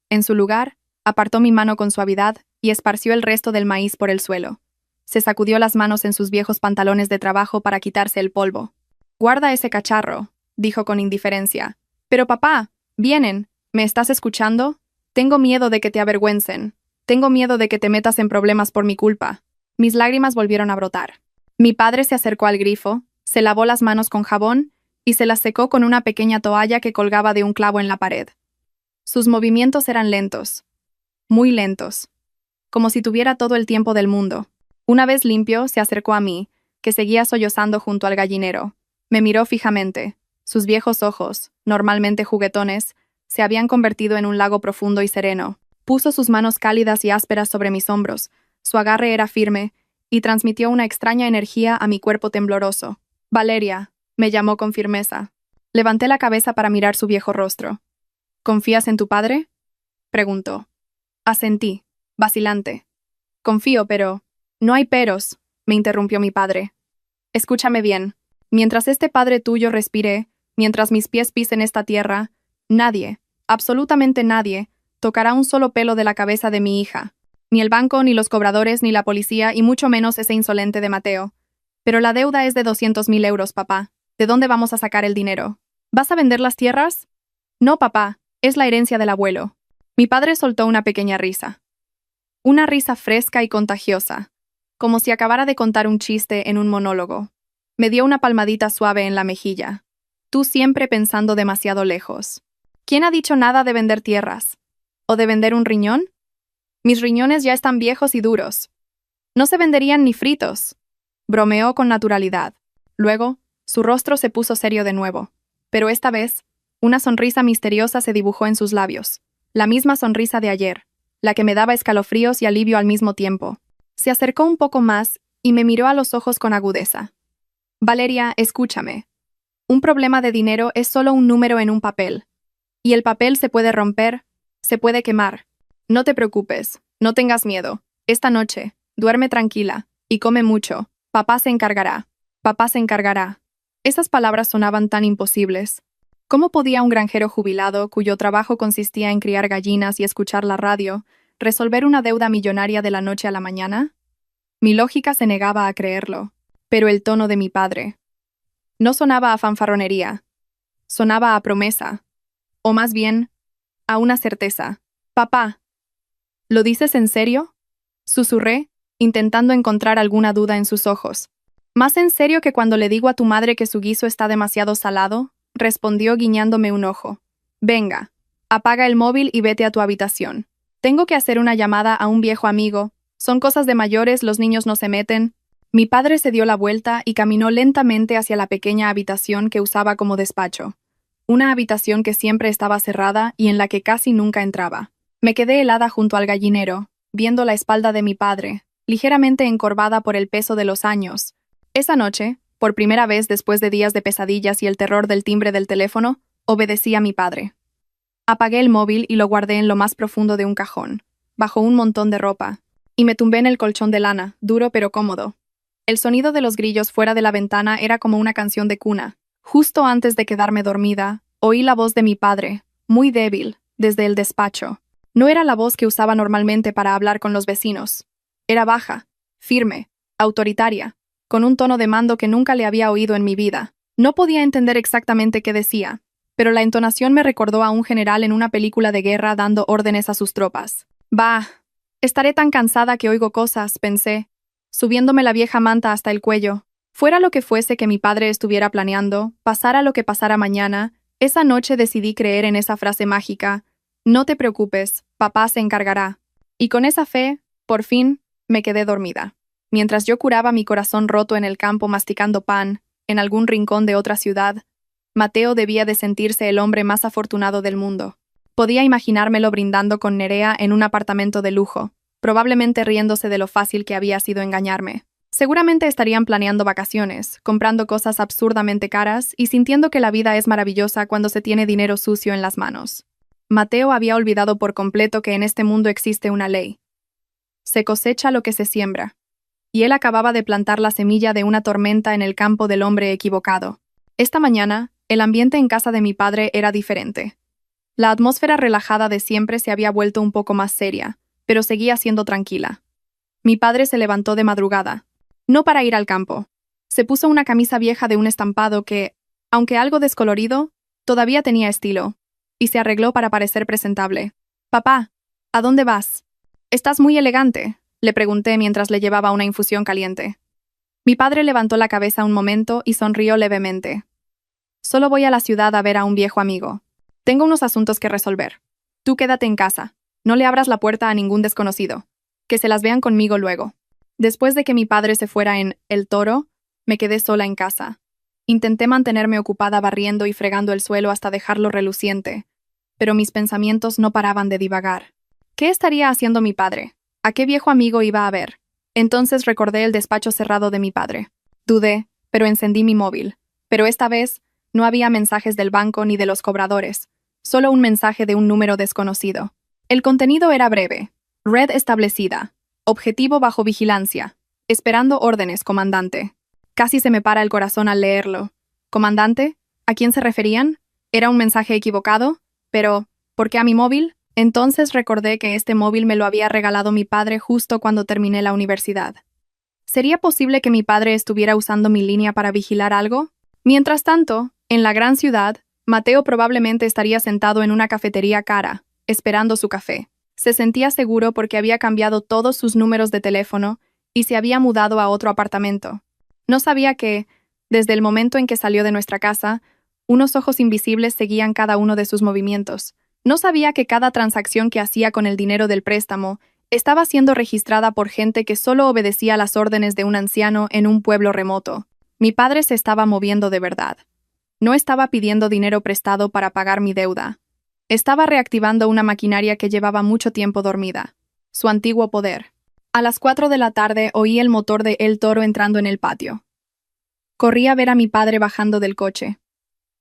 En su lugar, apartó mi mano con suavidad y esparció el resto del maíz por el suelo. Se sacudió las manos en sus viejos pantalones de trabajo para quitarse el polvo. Guarda ese cacharro, dijo con indiferencia. Pero papá, vienen. ¿Me estás escuchando? Tengo miedo de que te avergüencen. Tengo miedo de que te metas en problemas por mi culpa. Mis lágrimas volvieron a brotar. Mi padre se acercó al grifo, se lavó las manos con jabón y se las secó con una pequeña toalla que colgaba de un clavo en la pared. Sus movimientos eran lentos, muy lentos, como si tuviera todo el tiempo del mundo. Una vez limpio, se acercó a mí, que seguía sollozando junto al gallinero. Me miró fijamente. Sus viejos ojos, normalmente juguetones, se habían convertido en un lago profundo y sereno. Puso sus manos cálidas y ásperas sobre mis hombros. Su agarre era firme y transmitió una extraña energía a mi cuerpo tembloroso. Valeria, me llamó con firmeza. Levanté la cabeza para mirar su viejo rostro. ¿Confías en tu padre? Preguntó. Asentí, vacilante. Confío, pero... No hay peros, me interrumpió mi padre. Escúchame bien. Mientras este padre tuyo respire, mientras mis pies pisen esta tierra, nadie, absolutamente nadie, tocará un solo pelo de la cabeza de mi hija. Ni el banco, ni los cobradores, ni la policía, y mucho menos ese insolente de Mateo. Pero la deuda es de 200.000 euros, papá. ¿De dónde vamos a sacar el dinero? ¿Vas a vender las tierras? No, papá, es la herencia del abuelo. Mi padre soltó una pequeña risa. Una risa fresca y contagiosa, como si acabara de contar un chiste en un monólogo. Me dio una palmadita suave en la mejilla. Tú siempre pensando demasiado lejos. ¿Quién ha dicho nada de vender tierras? ¿O de vender un riñón? Mis riñones ya están viejos y duros. No se venderían ni fritos. Bromeó con naturalidad. Luego, su rostro se puso serio de nuevo. Pero esta vez, una sonrisa misteriosa se dibujó en sus labios. La misma sonrisa de ayer, la que me daba escalofríos y alivio al mismo tiempo. Se acercó un poco más y me miró a los ojos con agudeza. Valeria, escúchame. Un problema de dinero es solo un número en un papel. Y el papel se puede romper, se puede quemar. No te preocupes, no tengas miedo. Esta noche, duerme tranquila y come mucho. Papá se encargará. Papá se encargará. Esas palabras sonaban tan imposibles. ¿Cómo podía un granjero jubilado, cuyo trabajo consistía en criar gallinas y escuchar la radio, resolver una deuda millonaria de la noche a la mañana? Mi lógica se negaba a creerlo, pero el tono de mi padre no sonaba a fanfarronería, sonaba a promesa, o más bien, a una certeza. Papá, ¿lo dices en serio? Susurré, intentando encontrar alguna duda en sus ojos. ¿Más en serio que cuando le digo a tu madre que su guiso está demasiado salado? Respondió guiñándome un ojo. Venga, apaga el móvil y vete a tu habitación. Tengo que hacer una llamada a un viejo amigo. Son cosas de mayores, los niños no se meten. Mi padre se dio la vuelta y caminó lentamente hacia la pequeña habitación que usaba como despacho. Una habitación que siempre estaba cerrada y en la que casi nunca entraba. Me quedé helada junto al gallinero, viendo la espalda de mi padre, ligeramente encorvada por el peso de los años. Esa noche, por primera vez después de días de pesadillas y el terror del timbre del teléfono, obedecí a mi padre. Apagué el móvil y lo guardé en lo más profundo de un cajón, bajo un montón de ropa, y me tumbé en el colchón de lana, duro pero cómodo. El sonido de los grillos fuera de la ventana era como una canción de cuna. Justo antes de quedarme dormida, oí la voz de mi padre, muy débil, desde el despacho. No era la voz que usaba normalmente para hablar con los vecinos. Era baja, firme, autoritaria, con un tono de mando que nunca le había oído en mi vida. No podía entender exactamente qué decía, pero la entonación me recordó a un general en una película de guerra dando órdenes a sus tropas. Bah, estaré tan cansada que oigo cosas, pensé, subiéndome la vieja manta hasta el cuello. Fuera lo que fuese que mi padre estuviera planeando, pasara lo que pasara mañana, esa noche decidí creer en esa frase mágica: no te preocupes, papá se encargará. Y con esa fe, por fin, me quedé dormida. Mientras yo curaba mi corazón roto en el campo masticando pan, en algún rincón de otra ciudad, Mateo debía de sentirse el hombre más afortunado del mundo. Podía imaginármelo brindando con Nerea en un apartamento de lujo, probablemente riéndose de lo fácil que había sido engañarme. Seguramente estarían planeando vacaciones, comprando cosas absurdamente caras y sintiendo que la vida es maravillosa cuando se tiene dinero sucio en las manos. Mateo había olvidado por completo que en este mundo existe una ley. Se cosecha lo que se siembra. Y él acababa de plantar la semilla de una tormenta en el campo del hombre equivocado. Esta mañana, el ambiente en casa de mi padre era diferente. La atmósfera relajada de siempre se había vuelto un poco más seria, pero seguía siendo tranquila. Mi padre se levantó de madrugada. No para ir al campo. Se puso una camisa vieja de un estampado que, aunque algo descolorido, todavía tenía estilo, y se arregló para parecer presentable. «Papá, ¿a dónde vas? Estás muy elegante», le pregunté mientras le llevaba una infusión caliente. Mi padre levantó la cabeza un momento y sonrió levemente. «Solo voy a la ciudad a ver a un viejo amigo. Tengo unos asuntos que resolver. Tú quédate en casa. No le abras la puerta a ningún desconocido. Que se las vean conmigo luego». Después de que mi padre se fuera en El Toro, me quedé sola en casa. Intenté mantenerme ocupada barriendo y fregando el suelo hasta dejarlo reluciente, pero mis pensamientos no paraban de divagar. ¿Qué estaría haciendo mi padre? ¿A qué viejo amigo iba a ver? Entonces recordé el despacho cerrado de mi padre. Dudé, pero encendí mi móvil. Pero esta vez no había mensajes del banco ni de los cobradores, solo un mensaje de un número desconocido. El contenido era breve. Red establecida. Objetivo bajo vigilancia. Esperando órdenes, comandante. Casi se me para el corazón al leerlo. ¿Comandante? ¿A quién se referían? ¿Era un mensaje equivocado? Pero, ¿por qué a mi móvil? Entonces recordé que este móvil me lo había regalado mi padre justo cuando terminé la universidad. ¿Sería posible que mi padre estuviera usando mi línea para vigilar algo? Mientras tanto, en la gran ciudad, Mateo probablemente estaría sentado en una cafetería cara, esperando su café. Se sentía seguro porque había cambiado todos sus números de teléfono y se había mudado a otro apartamento. No sabía que, desde el momento en que salió de nuestra casa, unos ojos invisibles seguían cada uno de sus movimientos. No sabía que cada transacción que hacía con el dinero del préstamo estaba siendo registrada por gente que solo obedecía las órdenes de un anciano en un pueblo remoto. Mi padre se estaba moviendo de verdad. No estaba pidiendo dinero prestado para pagar mi deuda. Estaba reactivando una maquinaria que llevaba mucho tiempo dormida. Su antiguo poder. A las 4 de la tarde oí el motor de El Toro entrando en el patio. Corrí a ver a mi padre bajando del coche.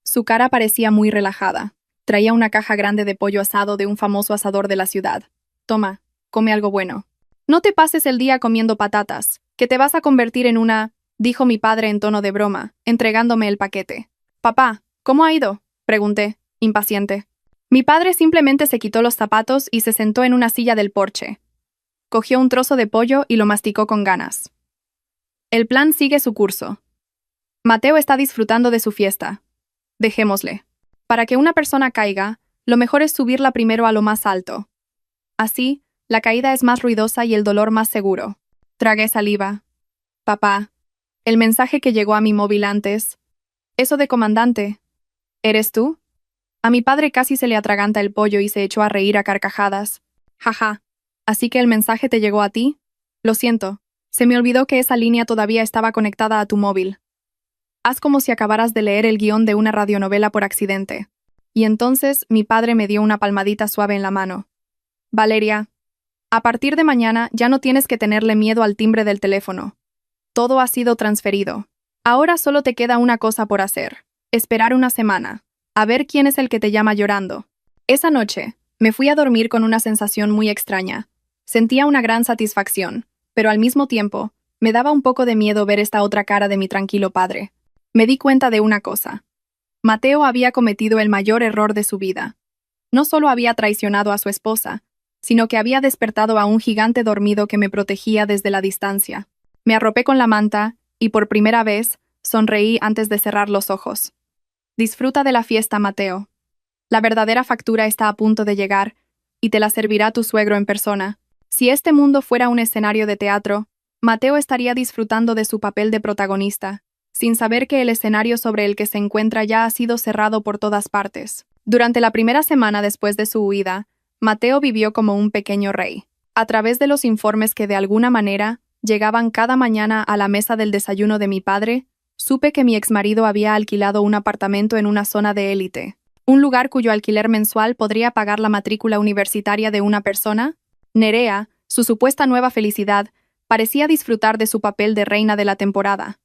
Su cara parecía muy relajada. Traía una caja grande de pollo asado de un famoso asador de la ciudad. «Toma, come algo bueno. No te pases el día comiendo patatas, que te vas a convertir en una», dijo mi padre en tono de broma, entregándome el paquete. «Papá, ¿cómo ha ido?», pregunté, impaciente. Mi padre simplemente se quitó los zapatos y se sentó en una silla del porche. Cogió un trozo de pollo y lo masticó con ganas. «El plan sigue su curso. Mateo está disfrutando de su fiesta. Dejémosle. Para que una persona caiga, lo mejor es subirla primero a lo más alto. Así, la caída es más ruidosa y el dolor más seguro». Tragué saliva. «Papá, el mensaje que llegó a mi móvil antes. Eso de comandante. ¿Eres tú?» A mi padre casi se le atraganta el pollo y se echó a reír a carcajadas. «Jaja. ¿Así que el mensaje te llegó a ti? Lo siento. Se me olvidó que esa línea todavía estaba conectada a tu móvil. Haz como si acabaras de leer el guión de una radionovela por accidente». Y entonces mi padre me dio una palmadita suave en la mano. «Valeria, a partir de mañana ya no tienes que tenerle miedo al timbre del teléfono. Todo ha sido transferido. Ahora solo te queda una cosa por hacer. Esperar una semana. A ver quién es el que te llama llorando». Esa noche, me fui a dormir con una sensación muy extraña. Sentía una gran satisfacción, pero al mismo tiempo, me daba un poco de miedo ver esta otra cara de mi tranquilo padre. Me di cuenta de una cosa. Mateo había cometido el mayor error de su vida. No solo había traicionado a su esposa, sino que había despertado a un gigante dormido que me protegía desde la distancia. Me arropé con la manta y, por primera vez, sonreí antes de cerrar los ojos. «Disfruta de la fiesta, Mateo. La verdadera factura está a punto de llegar y te la servirá tu suegro en persona». Si este mundo fuera un escenario de teatro, Mateo estaría disfrutando de su papel de protagonista, sin saber que el escenario sobre el que se encuentra ya ha sido cerrado por todas partes. Durante la primera semana después de su huida, Mateo vivió como un pequeño rey. A través de los informes que de alguna manera llegaban cada mañana a la mesa del desayuno de mi padre, supe que mi exmarido había alquilado un apartamento en una zona de élite, un lugar cuyo alquiler mensual podría pagar la matrícula universitaria de una persona. Nerea, su supuesta nueva felicidad, Parecía disfrutar de su papel de reina de la temporada.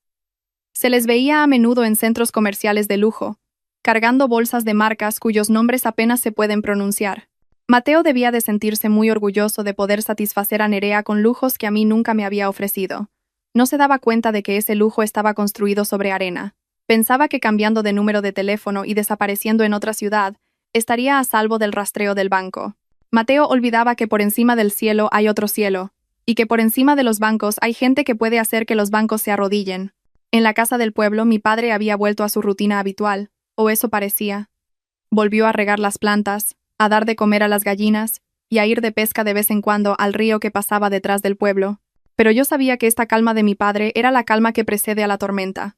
Se les veía a menudo en centros comerciales de lujo, cargando bolsas de marcas cuyos nombres apenas se pueden pronunciar. Mateo debía de sentirse muy orgulloso de poder satisfacer a Nerea con lujos que a mí nunca me había ofrecido. No se daba cuenta de que ese lujo estaba construido sobre arena. Pensaba que cambiando de número de teléfono y desapareciendo en otra ciudad, estaría a salvo del rastreo del banco. Mateo olvidaba que por encima del cielo hay otro cielo, y que por encima de los bancos hay gente que puede hacer que los bancos se arrodillen. En la casa del pueblo, mi padre había vuelto a su rutina habitual, o eso parecía. Volvió a regar las plantas, a dar de comer a las gallinas, y a ir de pesca de vez en cuando al río que pasaba detrás del pueblo. Pero yo sabía que esta calma de mi padre era la calma que precede a la tormenta.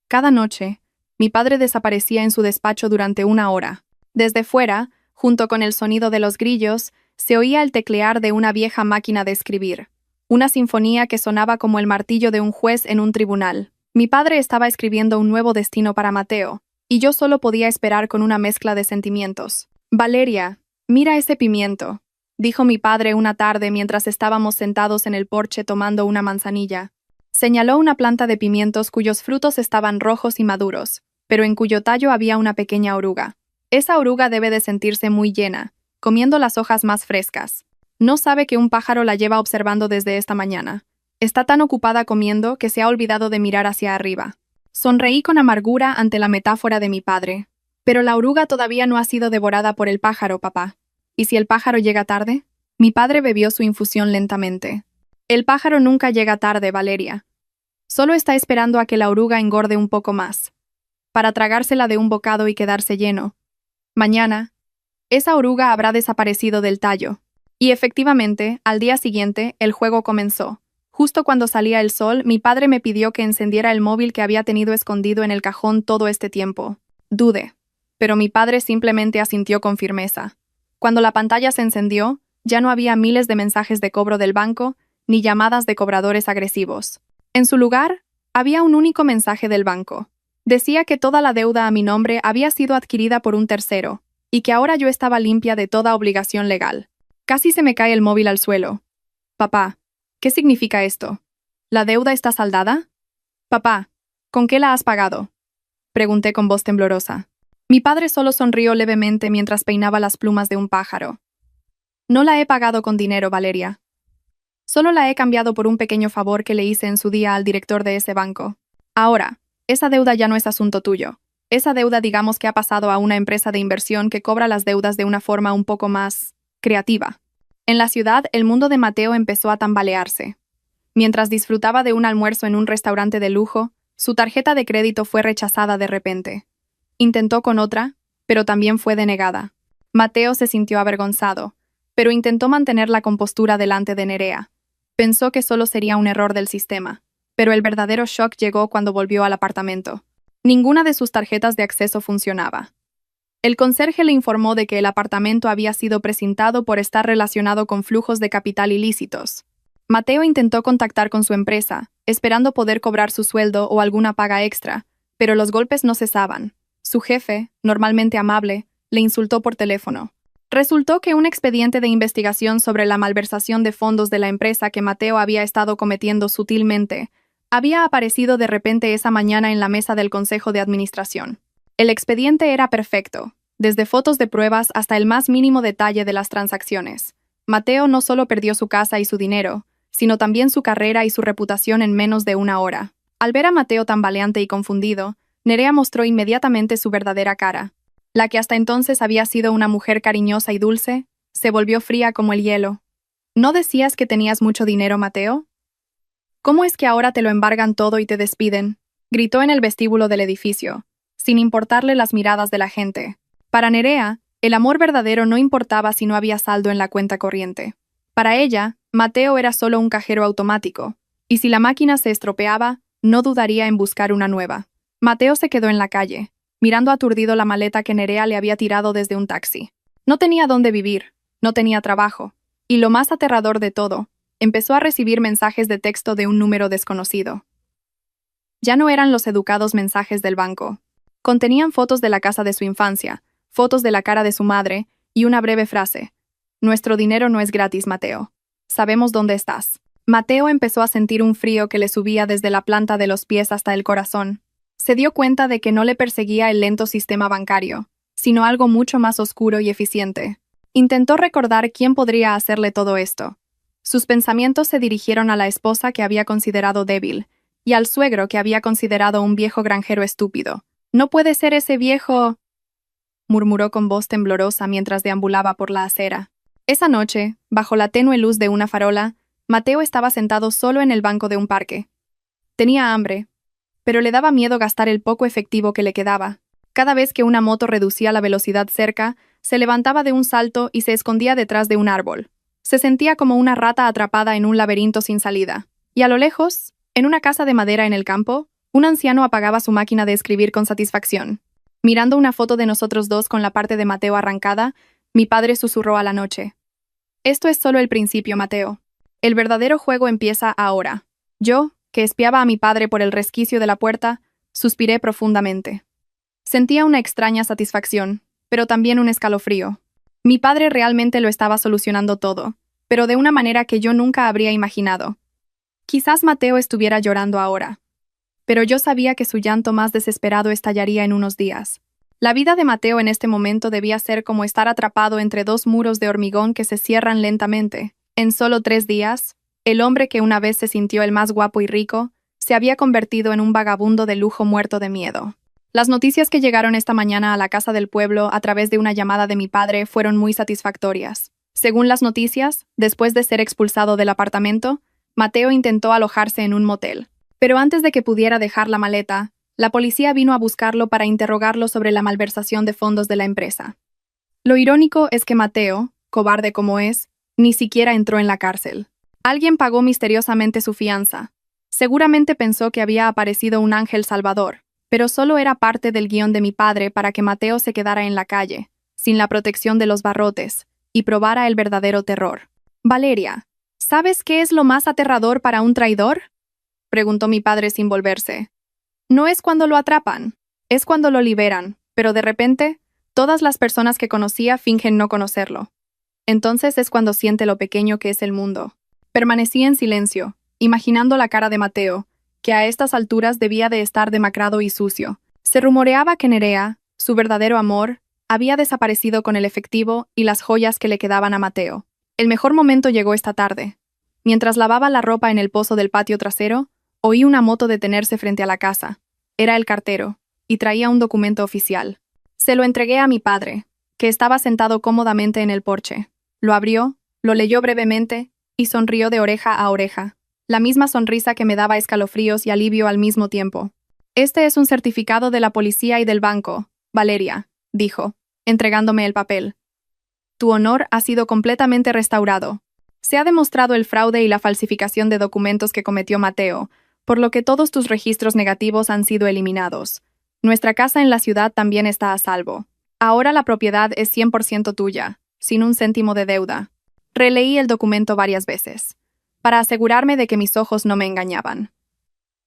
Cada noche, mi padre desaparecía en su despacho durante 1 hora. Desde fuera, junto con el sonido de los grillos, se oía el teclear de una vieja máquina de escribir, una sinfonía que sonaba como el martillo de un juez en un tribunal. Mi padre estaba escribiendo un nuevo destino para Mateo, y yo solo podía esperar con una mezcla de sentimientos. «Valeria, mira ese pimiento», dijo mi padre una tarde mientras estábamos sentados en el porche tomando una manzanilla. Señaló una planta de pimientos cuyos frutos estaban rojos y maduros, pero en cuyo tallo había una pequeña oruga. Esa oruga debe de sentirse muy llena, comiendo las hojas más frescas. No sabe que un pájaro la lleva observando desde esta mañana. Está tan ocupada comiendo que se ha olvidado de mirar hacia arriba. Sonreí con amargura ante la metáfora de mi padre. Pero la oruga todavía no ha sido devorada por el pájaro, papá. ¿Y si el pájaro llega tarde? Mi padre bebió su infusión lentamente. El pájaro nunca llega tarde, Valeria. Solo está esperando a que la oruga engorde un poco más, para tragársela de un bocado y quedarse lleno. Mañana, esa oruga habrá desaparecido del tallo. Y efectivamente, al día siguiente, el juego comenzó. Justo cuando salía el sol, mi padre me pidió que encendiera el móvil que había tenido escondido en el cajón todo este tiempo. Dudé, pero mi padre simplemente asintió con firmeza. Cuando la pantalla se encendió, ya no había miles de mensajes de cobro del banco, ni llamadas de cobradores agresivos. En su lugar, había un único mensaje del banco. Decía que toda la deuda a mi nombre había sido adquirida por un tercero, y que ahora yo estaba limpia de toda obligación legal. Casi se me cae el móvil al suelo. Papá, ¿qué significa esto? ¿La deuda está saldada? Papá, ¿con qué la has pagado? Pregunté con voz temblorosa. Mi padre solo sonrió levemente mientras peinaba las plumas de un pájaro. No la he pagado con dinero, Valeria. Solo la he cambiado por un pequeño favor que le hice en su día al director de ese banco. Ahora, esa deuda ya no es asunto tuyo. Esa deuda digamos que ha pasado a una empresa de inversión que cobra las deudas de una forma un poco más creativa. En la ciudad, el mundo de Mateo empezó a tambalearse. Mientras disfrutaba de un almuerzo en un restaurante de lujo, su tarjeta de crédito fue rechazada de repente. Intentó con otra, pero también fue denegada. Mateo se sintió avergonzado, pero intentó mantener la compostura delante de Nerea. Pensó que solo sería un error del sistema, pero el verdadero shock llegó cuando volvió al apartamento. Ninguna de sus tarjetas de acceso funcionaba. El conserje le informó de que el apartamento había sido precintado por estar relacionado con flujos de capital ilícitos. Mateo intentó contactar con su empresa, esperando poder cobrar su sueldo o alguna paga extra, pero los golpes no cesaban. Su jefe, normalmente amable, le insultó por teléfono. Resultó que un expediente de investigación sobre la malversación de fondos de la empresa que Mateo había estado cometiendo sutilmente había aparecido de repente esa mañana en la mesa del Consejo de Administración. El expediente era perfecto, desde fotos de pruebas hasta el más mínimo detalle de las transacciones. Mateo no solo perdió su casa y su dinero, sino también su carrera y su reputación en menos de 1 hora. Al ver a Mateo tambaleante y confundido, Nerea mostró inmediatamente su verdadera cara. La que hasta entonces había sido una mujer cariñosa y dulce, se volvió fría como el hielo. ¿No decías que tenías mucho dinero, Mateo? ¿Cómo es que ahora te lo embargan todo y te despiden? Gritó en el vestíbulo del edificio, sin importarle las miradas de la gente. Para Nerea, el amor verdadero no importaba si no había saldo en la cuenta corriente. Para ella, Mateo era solo un cajero automático, y si la máquina se estropeaba, no dudaría en buscar una nueva. Mateo se quedó en la calle, mirando aturdido la maleta que Nerea le había tirado desde un taxi. No tenía dónde vivir, no tenía trabajo, y lo más aterrador de todo, empezó a recibir mensajes de texto de un número desconocido. Ya no eran los educados mensajes del banco. Contenían fotos de la casa de su infancia, fotos de la cara de su madre y una breve frase. «Nuestro dinero no es gratis, Mateo. Sabemos dónde estás». Mateo empezó a sentir un frío que le subía desde la planta de los pies hasta el corazón. Se dio cuenta de que no le perseguía el lento sistema bancario, sino algo mucho más oscuro y eficiente. Intentó recordar quién podría hacerle todo esto. Sus pensamientos se dirigieron a la esposa que había considerado débil, y al suegro que había considerado un viejo granjero estúpido. «No puede ser ese viejo», murmuró con voz temblorosa mientras deambulaba por la acera. Esa noche, bajo la tenue luz de una farola, Mateo estaba sentado solo en el banco de un parque. Tenía hambre, pero le daba miedo gastar el poco efectivo que le quedaba. Cada vez que una moto reducía la velocidad cerca, se levantaba de un salto y se escondía detrás de un árbol. Se sentía como una rata atrapada en un laberinto sin salida. Y a lo lejos, en una casa de madera en el campo, un anciano apagaba su máquina de escribir con satisfacción. Mirando una foto de nosotros dos con la parte de Mateo arrancada, mi padre susurró a la noche. «Esto es solo el principio, Mateo. El verdadero juego empieza ahora». Yo, que espiaba a mi padre por el resquicio de la puerta, suspiré profundamente. Sentía una extraña satisfacción, pero también un escalofrío. Mi padre realmente lo estaba solucionando todo, pero de una manera que yo nunca habría imaginado. Quizás Mateo estuviera llorando ahora, pero yo sabía que su llanto más desesperado estallaría en unos días. La vida de Mateo en este momento debía ser como estar atrapado entre dos muros de hormigón que se cierran lentamente. En solo 3 días, el hombre que una vez se sintió el más guapo y rico, se había convertido en un vagabundo de lujo muerto de miedo. Las noticias que llegaron esta mañana a la casa del pueblo a través de una llamada de mi padre fueron muy satisfactorias. Según las noticias, después de ser expulsado del apartamento, Mateo intentó alojarse en un motel. Pero antes de que pudiera dejar la maleta, la policía vino a buscarlo para interrogarlo sobre la malversación de fondos de la empresa. Lo irónico es que Mateo, cobarde como es, ni siquiera entró en la cárcel. Alguien pagó misteriosamente su fianza. Seguramente pensó que había aparecido un ángel salvador, pero solo era parte del guión de mi padre para que Mateo se quedara en la calle, sin la protección de los barrotes, y probara el verdadero terror. «Valeria, ¿sabes qué es lo más aterrador para un traidor?», preguntó mi padre sin volverse. «No es cuando lo atrapan, es cuando lo liberan, pero de repente, todas las personas que conocía fingen no conocerlo. Entonces es cuando siente lo pequeño que es el mundo». Permanecí en silencio, imaginando la cara de Mateo, que a estas alturas debía de estar demacrado y sucio. Se rumoreaba que Nerea, su verdadero amor, había desaparecido con el efectivo y las joyas que le quedaban a Mateo. El mejor momento llegó esta tarde. Mientras lavaba la ropa en el pozo del patio trasero, oí una moto detenerse frente a la casa. Era el cartero, y traía un documento oficial. Se lo entregué a mi padre, que estaba sentado cómodamente en el porche. Lo abrió, lo leyó brevemente, y sonrió de oreja a oreja. La misma sonrisa que me daba escalofríos y alivio al mismo tiempo. «Este es un certificado de la policía y del banco, Valeria», dijo, entregándome el papel. «Tu honor ha sido completamente restaurado. Se ha demostrado el fraude y la falsificación de documentos que cometió Mateo, por lo que todos tus registros negativos han sido eliminados. Nuestra casa en la ciudad también está a salvo. Ahora la propiedad es 100% tuya, sin un céntimo de deuda». Releí el documento varias veces, para asegurarme de que mis ojos no me engañaban.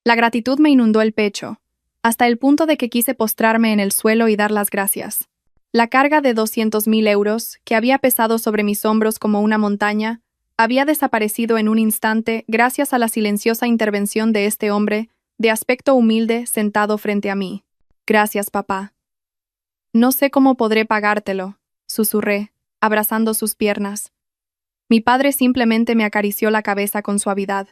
La gratitud me inundó el pecho, hasta el punto de que quise postrarme en el suelo y dar las gracias. La carga de 200.000 euros, que había pesado sobre mis hombros como una montaña, había desaparecido en un instante gracias a la silenciosa intervención de este hombre, de aspecto humilde, sentado frente a mí. «Gracias, papá». «No sé cómo podré pagártelo», susurré, abrazando sus piernas. Mi padre simplemente me acarició la cabeza con suavidad.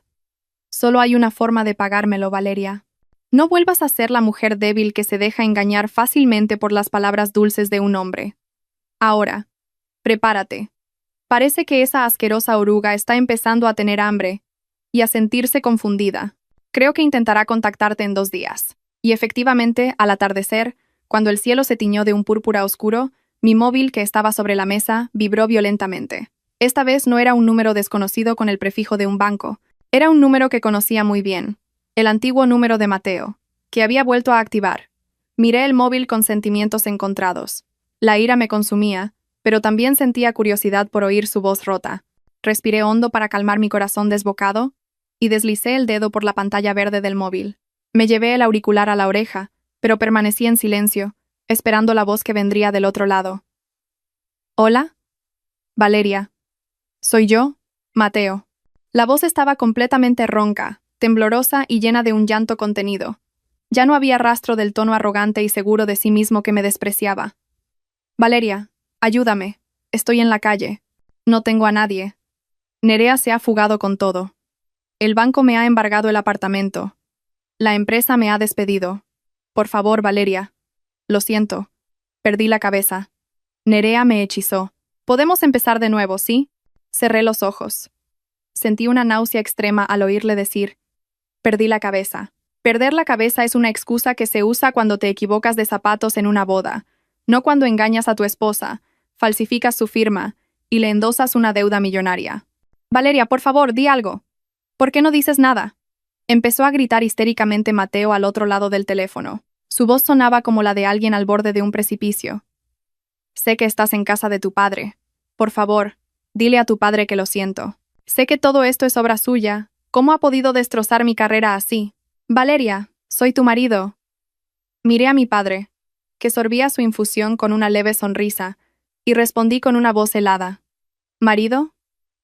«Solo hay una forma de pagármelo, Valeria. No vuelvas a ser la mujer débil que se deja engañar fácilmente por las palabras dulces de un hombre. Ahora, prepárate. Parece que esa asquerosa oruga está empezando a tener hambre y a sentirse confundida. Creo que intentará contactarte en 2 días». Y efectivamente, al atardecer, cuando el cielo se tiñó de un púrpura oscuro, mi móvil, que estaba sobre la mesa, vibró violentamente. Esta vez no era un número desconocido con el prefijo de un banco. Era un número que conocía muy bien, el antiguo número de Mateo, que había vuelto a activar. Miré el móvil con sentimientos encontrados. La ira me consumía, pero también sentía curiosidad por oír su voz rota. Respiré hondo para calmar mi corazón desbocado y deslicé el dedo por la pantalla verde del móvil. Me llevé el auricular a la oreja, pero permanecí en silencio, esperando la voz que vendría del otro lado. «¿Hola? Valeria. Soy yo, Mateo». La voz estaba completamente ronca, temblorosa y llena de un llanto contenido. Ya no había rastro del tono arrogante y seguro de sí mismo que me despreciaba. Valeria, ayúdame. Estoy en la calle. No tengo a nadie. Nerea se ha fugado con todo. El banco me ha embargado el apartamento. La empresa me ha despedido. Por favor, Valeria. Lo siento. Perdí la cabeza. Nerea me hechizó. Podemos empezar de nuevo, ¿sí? Cerré los ojos. Sentí una náusea extrema al oírle decir, perdí la cabeza. Perder la cabeza es una excusa que se usa cuando te equivocas de zapatos en una boda, no cuando engañas a tu esposa, falsificas su firma y le endosas una deuda millonaria. Valeria, por favor, di algo. ¿Por qué no dices nada? Empezó a gritar histéricamente Mateo al otro lado del teléfono. Su voz sonaba como la de alguien al borde de un precipicio. Sé que estás en casa de tu padre. Por favor, dile a tu padre que lo siento. Sé que todo esto es obra suya. ¿Cómo ha podido destrozar mi carrera así? Valeria, soy tu marido. Miré a mi padre, que sorbía su infusión con una leve sonrisa, y respondí con una voz helada. ¿Marido?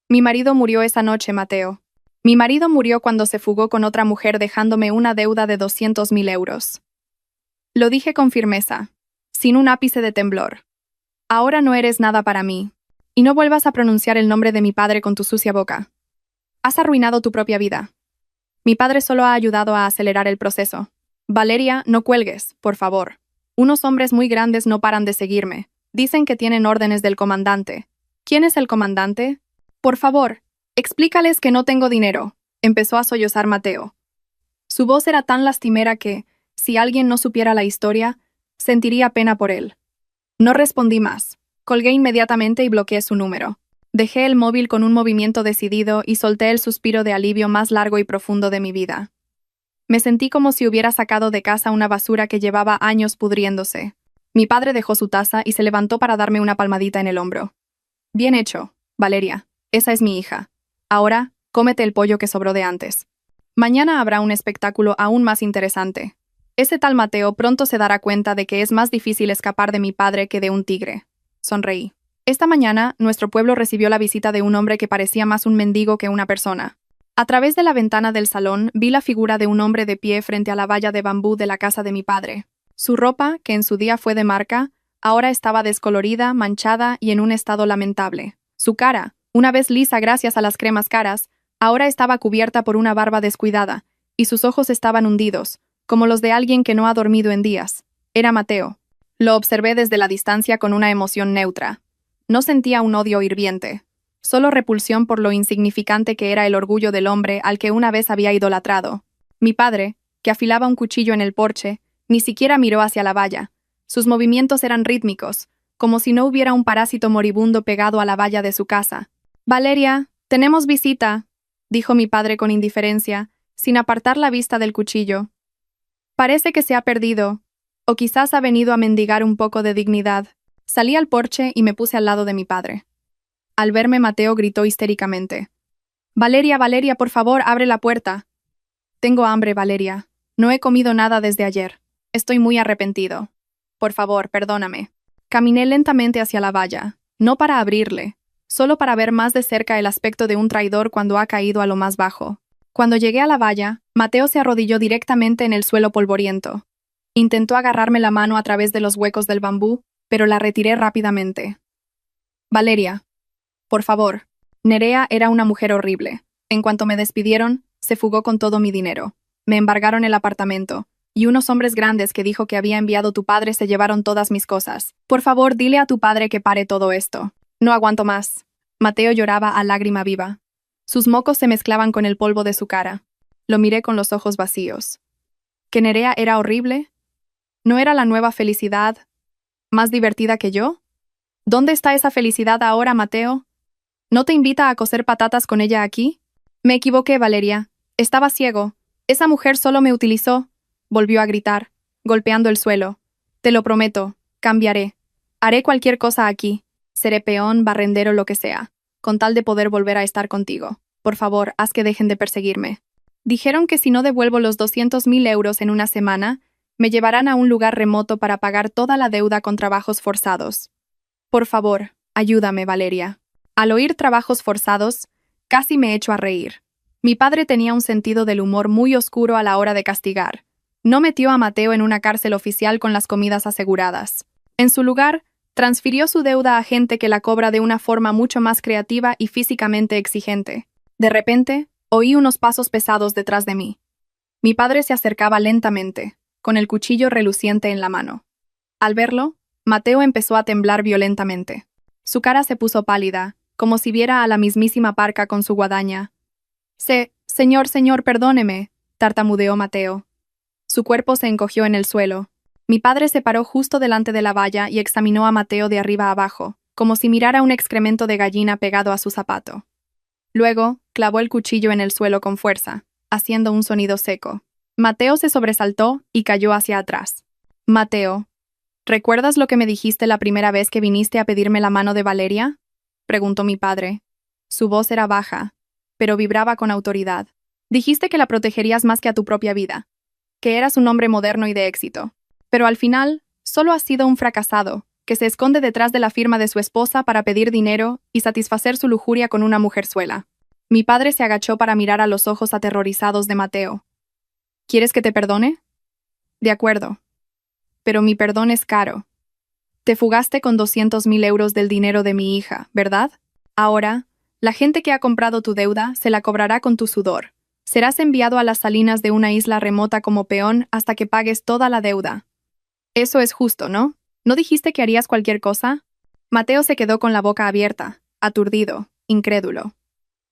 Mi marido murió esa noche, Mateo. Mi marido murió cuando se fugó con otra mujer dejándome una deuda de 200.000 euros. Lo dije con firmeza, sin un ápice de temblor. Ahora no eres nada para mí. Y no vuelvas a pronunciar el nombre de mi padre con tu sucia boca. Has arruinado tu propia vida. Mi padre solo ha ayudado a acelerar el proceso. Valeria, no cuelgues, por favor. Unos hombres muy grandes no paran de seguirme. Dicen que tienen órdenes del comandante. ¿Quién es el comandante? Por favor, explícales que no tengo dinero. Empezó a sollozar Mateo. Su voz era tan lastimera que, si alguien no supiera la historia, sentiría pena por él. No respondí más. Colgué inmediatamente y bloqueé su número. Dejé el móvil con un movimiento decidido y solté el suspiro de alivio más largo y profundo de mi vida. Me sentí como si hubiera sacado de casa una basura que llevaba años pudriéndose. Mi padre dejó su taza y se levantó para darme una palmadita en el hombro. Bien hecho, Valeria. Esa es mi hija. Ahora, cómete el pollo que sobró de antes. Mañana habrá un espectáculo aún más interesante. Ese tal Mateo pronto se dará cuenta de que es más difícil escapar de mi padre que de un tigre. Sonreí. Esta mañana, nuestro pueblo recibió la visita de un hombre que parecía más un mendigo que una persona. A través de la ventana del salón, vi la figura de un hombre de pie frente a la valla de bambú de la casa de mi padre. Su ropa, que en su día fue de marca, ahora estaba descolorida, manchada y en un estado lamentable. Su cara, una vez lisa gracias a las cremas caras, ahora estaba cubierta por una barba descuidada, y sus ojos estaban hundidos, como los de alguien que no ha dormido en días. Era Mateo. Lo observé desde la distancia con una emoción neutra. No sentía un odio hirviente, solo repulsión por lo insignificante que era el orgullo del hombre al que una vez había idolatrado. Mi padre, que afilaba un cuchillo en el porche, ni siquiera miró hacia la valla. Sus movimientos eran rítmicos, como si no hubiera un parásito moribundo pegado a la valla de su casa. «Valeria, tenemos visita», dijo mi padre con indiferencia, sin apartar la vista del cuchillo. «Parece que se ha perdido. O quizás ha venido a mendigar un poco de dignidad». Salí al porche y me puse al lado de mi padre. Al verme, Mateo gritó histéricamente. «Valeria, Valeria, por favor, abre la puerta». «Tengo hambre, Valeria. No he comido nada desde ayer. Estoy muy arrepentido. Por favor, perdóname». Caminé lentamente hacia la valla, no para abrirle, solo para ver más de cerca el aspecto de un traidor cuando ha caído a lo más bajo. Cuando llegué a la valla, Mateo se arrodilló directamente en el suelo polvoriento. Intentó agarrarme la mano a través de los huecos del bambú, pero la retiré rápidamente. «Valeria, por favor». Nerea era una mujer horrible. En cuanto me despidieron, se fugó con todo mi dinero. Me embargaron el apartamento, y unos hombres grandes que dijo que había enviado tu padre se llevaron todas mis cosas. Por favor, dile a tu padre que pare todo esto. No aguanto más. Mateo lloraba a lágrima viva. Sus mocos se mezclaban con el polvo de su cara. Lo miré con los ojos vacíos. ¿Que Nerea era horrible? ¿No era la nueva felicidad más divertida que yo? ¿Dónde está esa felicidad ahora, Mateo? ¿No te invita a cocer patatas con ella aquí? Me equivoqué, Valeria. Estaba ciego. Esa mujer solo me utilizó. Volvió a gritar, golpeando el suelo. Te lo prometo, cambiaré. Haré cualquier cosa aquí. Seré peón, barrendero, lo que sea, con tal de poder volver a estar contigo. Por favor, haz que dejen de perseguirme. Dijeron que si no devuelvo los 200.000 euros en una semana, me llevarán a un lugar remoto para pagar toda la deuda con trabajos forzados. Por favor, ayúdame, Valeria. Al oír trabajos forzados, Casi me echo a reír. Mi padre tenía un sentido del humor muy oscuro a la hora de castigar. No metió a Mateo en una cárcel oficial con las comidas aseguradas. En su lugar, transfirió su deuda a gente que la cobra de una forma mucho más creativa y físicamente exigente. De repente, oí unos pasos pesados detrás de mí. Mi padre se acercaba lentamente, con el cuchillo reluciente en la mano. Al verlo, Mateo empezó a temblar violentamente. Su cara se puso pálida, como si viera a la mismísima Parca con su guadaña. Señor, perdóneme, tartamudeó Mateo. Su cuerpo se encogió en el suelo. Mi padre se paró justo delante de la valla y examinó a Mateo de arriba a abajo, como si mirara un excremento de gallina pegado a su zapato. Luego, clavó el cuchillo en el suelo con fuerza, haciendo un sonido seco. Mateo se sobresaltó y cayó hacia atrás. Mateo, ¿recuerdas lo que me dijiste la primera vez que viniste a pedirme la mano de Valeria? Preguntó mi padre. Su voz era baja, pero vibraba con autoridad. Dijiste que la protegerías más que a tu propia vida, que eras un hombre moderno y de éxito. Pero al final, solo has sido un fracasado, que se esconde detrás de la firma de su esposa para pedir dinero y satisfacer su lujuria con una mujerzuela. Mi padre se agachó para mirar a los ojos aterrorizados de Mateo. ¿Quieres que te perdone? De acuerdo. Pero mi perdón es caro. Te fugaste con 200.000 euros del dinero de mi hija, ¿verdad? Ahora, la gente que ha comprado tu deuda se la cobrará con tu sudor. Serás enviado a las salinas de una isla remota como peón hasta que pagues toda la deuda. Eso es justo, ¿no? ¿No dijiste que harías cualquier cosa? Mateo se quedó con la boca abierta, aturdido, incrédulo.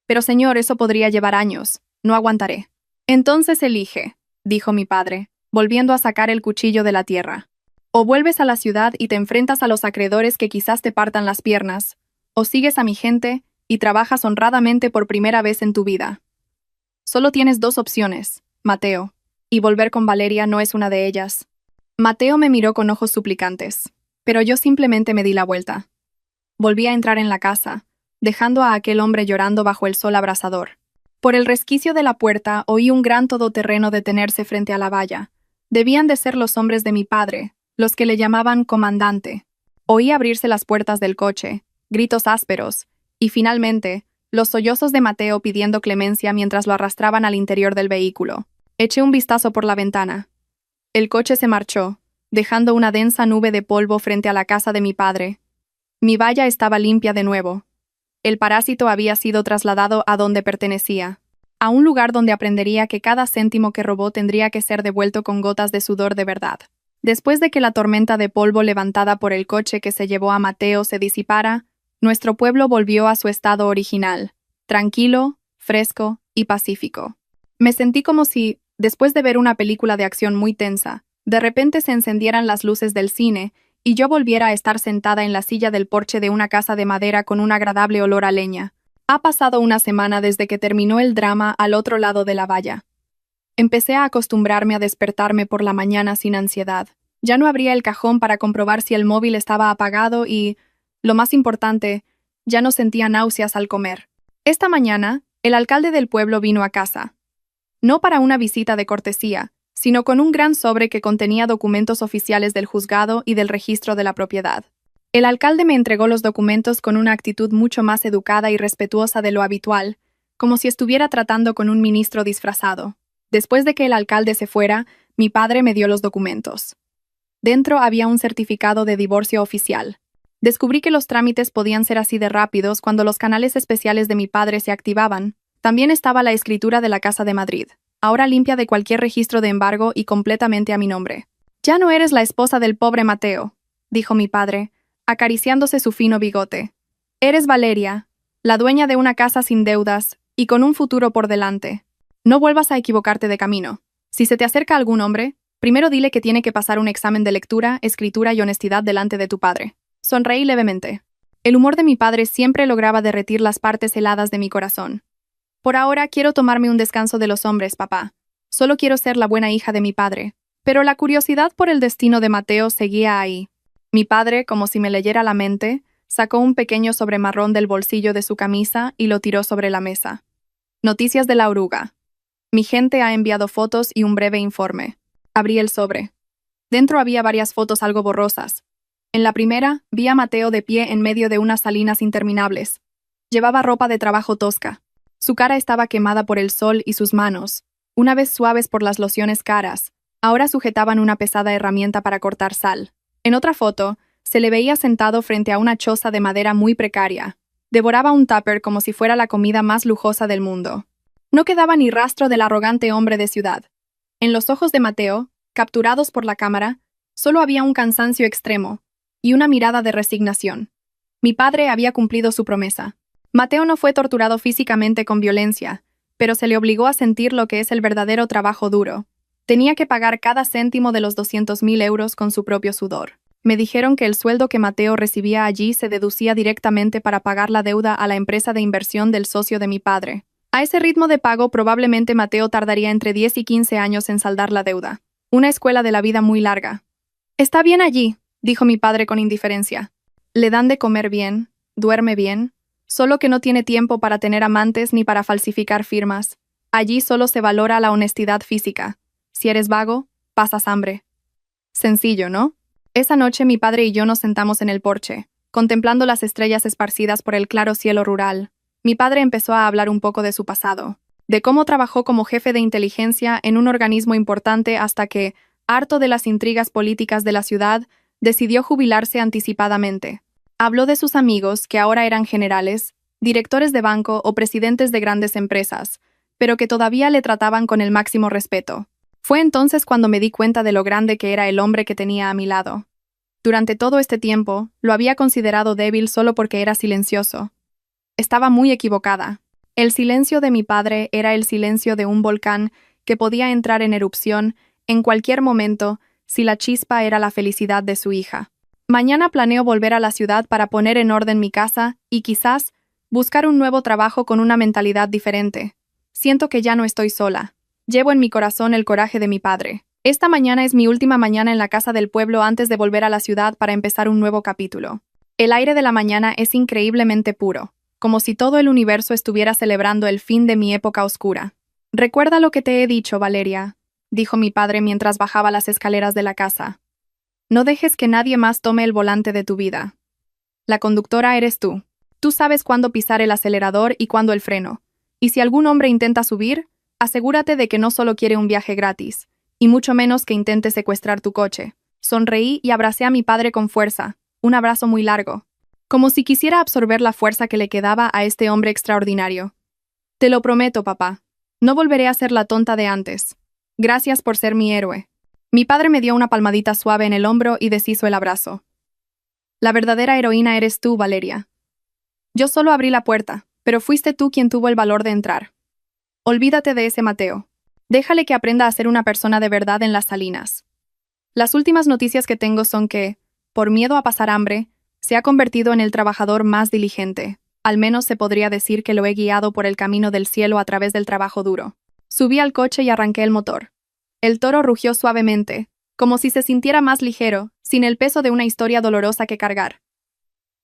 Pero señor, eso podría llevar años. No aguantaré. Entonces elige, dijo mi padre, volviendo a sacar el cuchillo de la tierra. O vuelves a la ciudad y te enfrentas a los acreedores que quizás te partan las piernas, o sigues a mi gente y trabajas honradamente por primera vez en tu vida. Solo tienes dos opciones, Mateo, y volver con Valeria no es una de ellas. Mateo me miró con ojos suplicantes, pero yo simplemente me di la vuelta. Volví a entrar en la casa, dejando a aquel hombre llorando bajo el sol abrasador. Por el resquicio de la puerta oí un gran todoterreno detenerse frente a la valla. Debían de ser los hombres de mi padre, los que le llamaban comandante. Oí abrirse las puertas del coche, gritos ásperos, y finalmente, los sollozos de Mateo pidiendo clemencia mientras lo arrastraban al interior del vehículo. Eché un vistazo por la ventana. El coche se marchó, dejando una densa nube de polvo frente a la casa de mi padre. Mi valla estaba limpia de nuevo. El parásito había sido trasladado a donde pertenecía, a un lugar donde aprendería que cada céntimo que robó tendría que ser devuelto con gotas de sudor de verdad. Después de que la tormenta de polvo levantada por el coche que se llevó a Mateo se disipara, nuestro pueblo volvió a su estado original, tranquilo, fresco y pacífico. Me sentí como si, después de ver una película de acción muy tensa, de repente se encendieran las luces del cine y yo volviera a estar sentada en la silla del porche de una casa de madera con un agradable olor a leña. Ha pasado una semana desde que terminó el drama al otro lado de la valla. Empecé a acostumbrarme a despertarme por la mañana sin ansiedad. Ya no abría el cajón para comprobar si el móvil estaba apagado y, lo más importante, ya no sentía náuseas al comer. Esta mañana, el alcalde del pueblo vino a casa. No para una visita de cortesía, sino con un gran sobre que contenía documentos oficiales del juzgado y del registro de la propiedad. El alcalde me entregó los documentos con una actitud mucho más educada y respetuosa de lo habitual, como si estuviera tratando con un ministro disfrazado. Después de que el alcalde se fuera, mi padre me dio los documentos. Dentro había un certificado de divorcio oficial. Descubrí que los trámites podían ser así de rápidos cuando los canales especiales de mi padre se activaban. También estaba la escritura de la Casa de Madrid, ahora limpia de cualquier registro de embargo y completamente a mi nombre. «Ya no eres la esposa del pobre Mateo», dijo mi padre, acariciándose su fino bigote. «Eres Valeria, la dueña de una casa sin deudas y con un futuro por delante. No vuelvas a equivocarte de camino. Si se te acerca algún hombre, primero dile que tiene que pasar un examen de lectura, escritura y honestidad delante de tu padre». Sonreí levemente. El humor de mi padre siempre lograba derretir las partes heladas de mi corazón. Por ahora quiero tomarme un descanso de los hombres, papá. Solo quiero ser la buena hija de mi padre. Pero la curiosidad por el destino de Mateo seguía ahí. Mi padre, como si me leyera la mente, sacó un pequeño sobre marrón del bolsillo de su camisa y lo tiró sobre la mesa. Noticias de la oruga. Mi gente ha enviado fotos y un breve informe. Abrí el sobre. Dentro había varias fotos algo borrosas. En la primera, vi a Mateo de pie en medio de unas salinas interminables. Llevaba ropa de trabajo tosca. Su cara estaba quemada por el sol y sus manos, una vez suaves por las lociones caras, ahora sujetaban una pesada herramienta para cortar sal. En otra foto, se le veía sentado frente a una choza de madera muy precaria. Devoraba un tupper como si fuera la comida más lujosa del mundo. No quedaba ni rastro del arrogante hombre de ciudad. En los ojos de Mateo, capturados por la cámara, solo había un cansancio extremo y una mirada de resignación. Mi padre había cumplido su promesa. Mateo no fue torturado físicamente con violencia, pero se le obligó a sentir lo que es el verdadero trabajo duro. Tenía que pagar cada céntimo de los 200.000 euros con su propio sudor. Me dijeron que el sueldo que Mateo recibía allí se deducía directamente para pagar la deuda a la empresa de inversión del socio de mi padre. A ese ritmo de pago probablemente Mateo tardaría entre 10 y 15 años en saldar la deuda. Una escuela de la vida muy larga. Está bien allí, dijo mi padre con indiferencia. Le dan de comer bien, duerme bien, solo que no tiene tiempo para tener amantes ni para falsificar firmas. Allí solo se valora la honestidad física. Si eres vago, pasas hambre. Sencillo, ¿no? Esa noche mi padre y yo nos sentamos en el porche, contemplando las estrellas esparcidas por el claro cielo rural. Mi padre empezó a hablar un poco de su pasado, de cómo trabajó como jefe de inteligencia en un organismo importante hasta que, harto de las intrigas políticas de la ciudad, decidió jubilarse anticipadamente. Habló de sus amigos, que ahora eran generales, directores de banco o presidentes de grandes empresas, pero que todavía le trataban con el máximo respeto. Fue entonces cuando me di cuenta de lo grande que era el hombre que tenía a mi lado. Durante todo este tiempo, lo había considerado débil solo porque era silencioso. Estaba muy equivocada. El silencio de mi padre era el silencio de un volcán que podía entrar en erupción en cualquier momento si la chispa era la felicidad de su hija. Mañana planeo volver a la ciudad para poner en orden mi casa y quizás buscar un nuevo trabajo con una mentalidad diferente. Siento que ya no estoy sola. Llevo en mi corazón el coraje de mi padre. Esta mañana es mi última mañana en la casa del pueblo antes de volver a la ciudad para empezar un nuevo capítulo. El aire de la mañana es increíblemente puro, como si todo el universo estuviera celebrando el fin de mi época oscura. «Recuerda lo que te he dicho, Valeria», dijo mi padre mientras bajaba las escaleras de la casa. «No dejes que nadie más tome el volante de tu vida. La conductora eres tú. Tú sabes cuándo pisar el acelerador y cuándo el freno. Y si algún hombre intenta subir, asegúrate de que no solo quiere un viaje gratis, y mucho menos que intente secuestrar tu coche». Sonreí y abracé a mi padre con fuerza, un abrazo muy largo, como si quisiera absorber la fuerza que le quedaba a este hombre extraordinario. «Te lo prometo, papá. No volveré a ser la tonta de antes. Gracias por ser mi héroe». Mi padre me dio una palmadita suave en el hombro y deshizo el abrazo. «La verdadera heroína eres tú, Valeria. Yo solo abrí la puerta, pero fuiste tú quien tuvo el valor de entrar. Olvídate de ese Mateo. Déjale que aprenda a ser una persona de verdad en las Salinas. Las últimas noticias que tengo son que, por miedo a pasar hambre, se ha convertido en el trabajador más diligente. Al menos se podría decir que lo he guiado por el camino del cielo a través del trabajo duro». Subí al coche y arranqué el motor. El toro rugió suavemente, como si se sintiera más ligero, sin el peso de una historia dolorosa que cargar.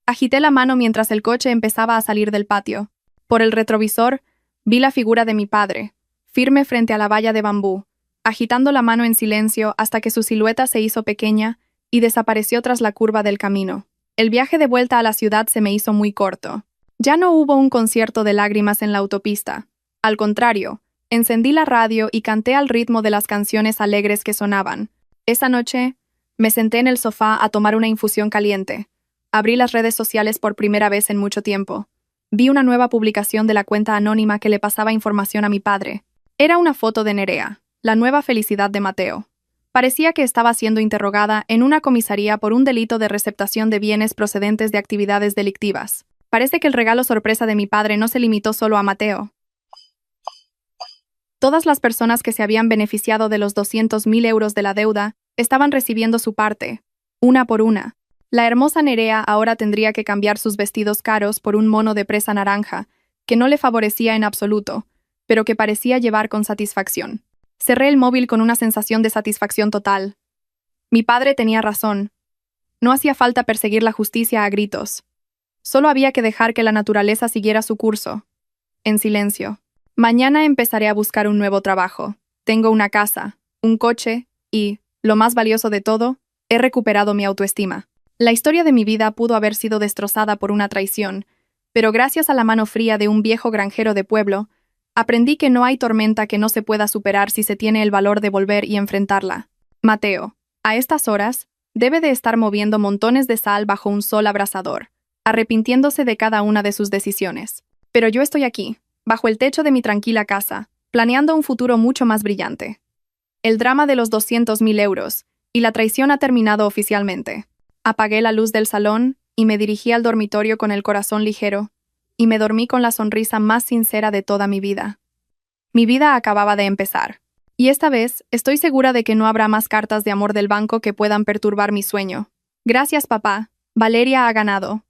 Agité la mano mientras el coche empezaba a salir del patio. Por el retrovisor, vi la figura de mi padre, firme frente a la valla de bambú, agitando la mano en silencio hasta que su silueta se hizo pequeña y desapareció tras la curva del camino. El viaje de vuelta a la ciudad se me hizo muy corto. Ya no hubo un concierto de lágrimas en la autopista. Al contrario, encendí la radio y canté al ritmo de las canciones alegres que sonaban. Esa noche, me senté en el sofá a tomar una infusión caliente. Abrí las redes sociales por primera vez en mucho tiempo. Vi una nueva publicación de la cuenta anónima que le pasaba información a mi padre. Era una foto de Nerea, la nueva felicidad de Mateo. Parecía que estaba siendo interrogada en una comisaría por un delito de receptación de bienes procedentes de actividades delictivas. Parece que el regalo sorpresa de mi padre no se limitó solo a Mateo. Todas las personas que se habían beneficiado de los 200.000 euros de la deuda estaban recibiendo su parte, una por una. La hermosa Nerea ahora tendría que cambiar sus vestidos caros por un mono de presa naranja, que no le favorecía en absoluto, pero que parecía llevar con satisfacción. Cerré el móvil con una sensación de satisfacción total. Mi padre tenía razón. No hacía falta perseguir la justicia a gritos. Solo había que dejar que la naturaleza siguiera su curso. En silencio. Mañana empezaré a buscar un nuevo trabajo. Tengo una casa, un coche y, lo más valioso de todo, he recuperado mi autoestima. La historia de mi vida pudo haber sido destrozada por una traición, Pero gracias a la mano fría de un viejo granjero de pueblo, aprendí que no hay tormenta que no se pueda superar si se tiene el valor de volver y enfrentarla. Mateo, a estas horas, debe de estar moviendo montones de sal bajo un sol abrasador, arrepintiéndose de cada una de sus decisiones. Pero yo estoy aquí, bajo el techo de mi tranquila casa, planeando un futuro mucho más brillante. El drama de los 200.000 euros y la traición ha terminado oficialmente. Apagué la luz del salón y me dirigí al dormitorio con el corazón ligero, y me dormí con la sonrisa más sincera de toda mi vida. Mi vida acababa de empezar. Y esta vez estoy segura de que no habrá más cartas de amor del banco que puedan perturbar mi sueño. Gracias, papá. Valeria ha ganado.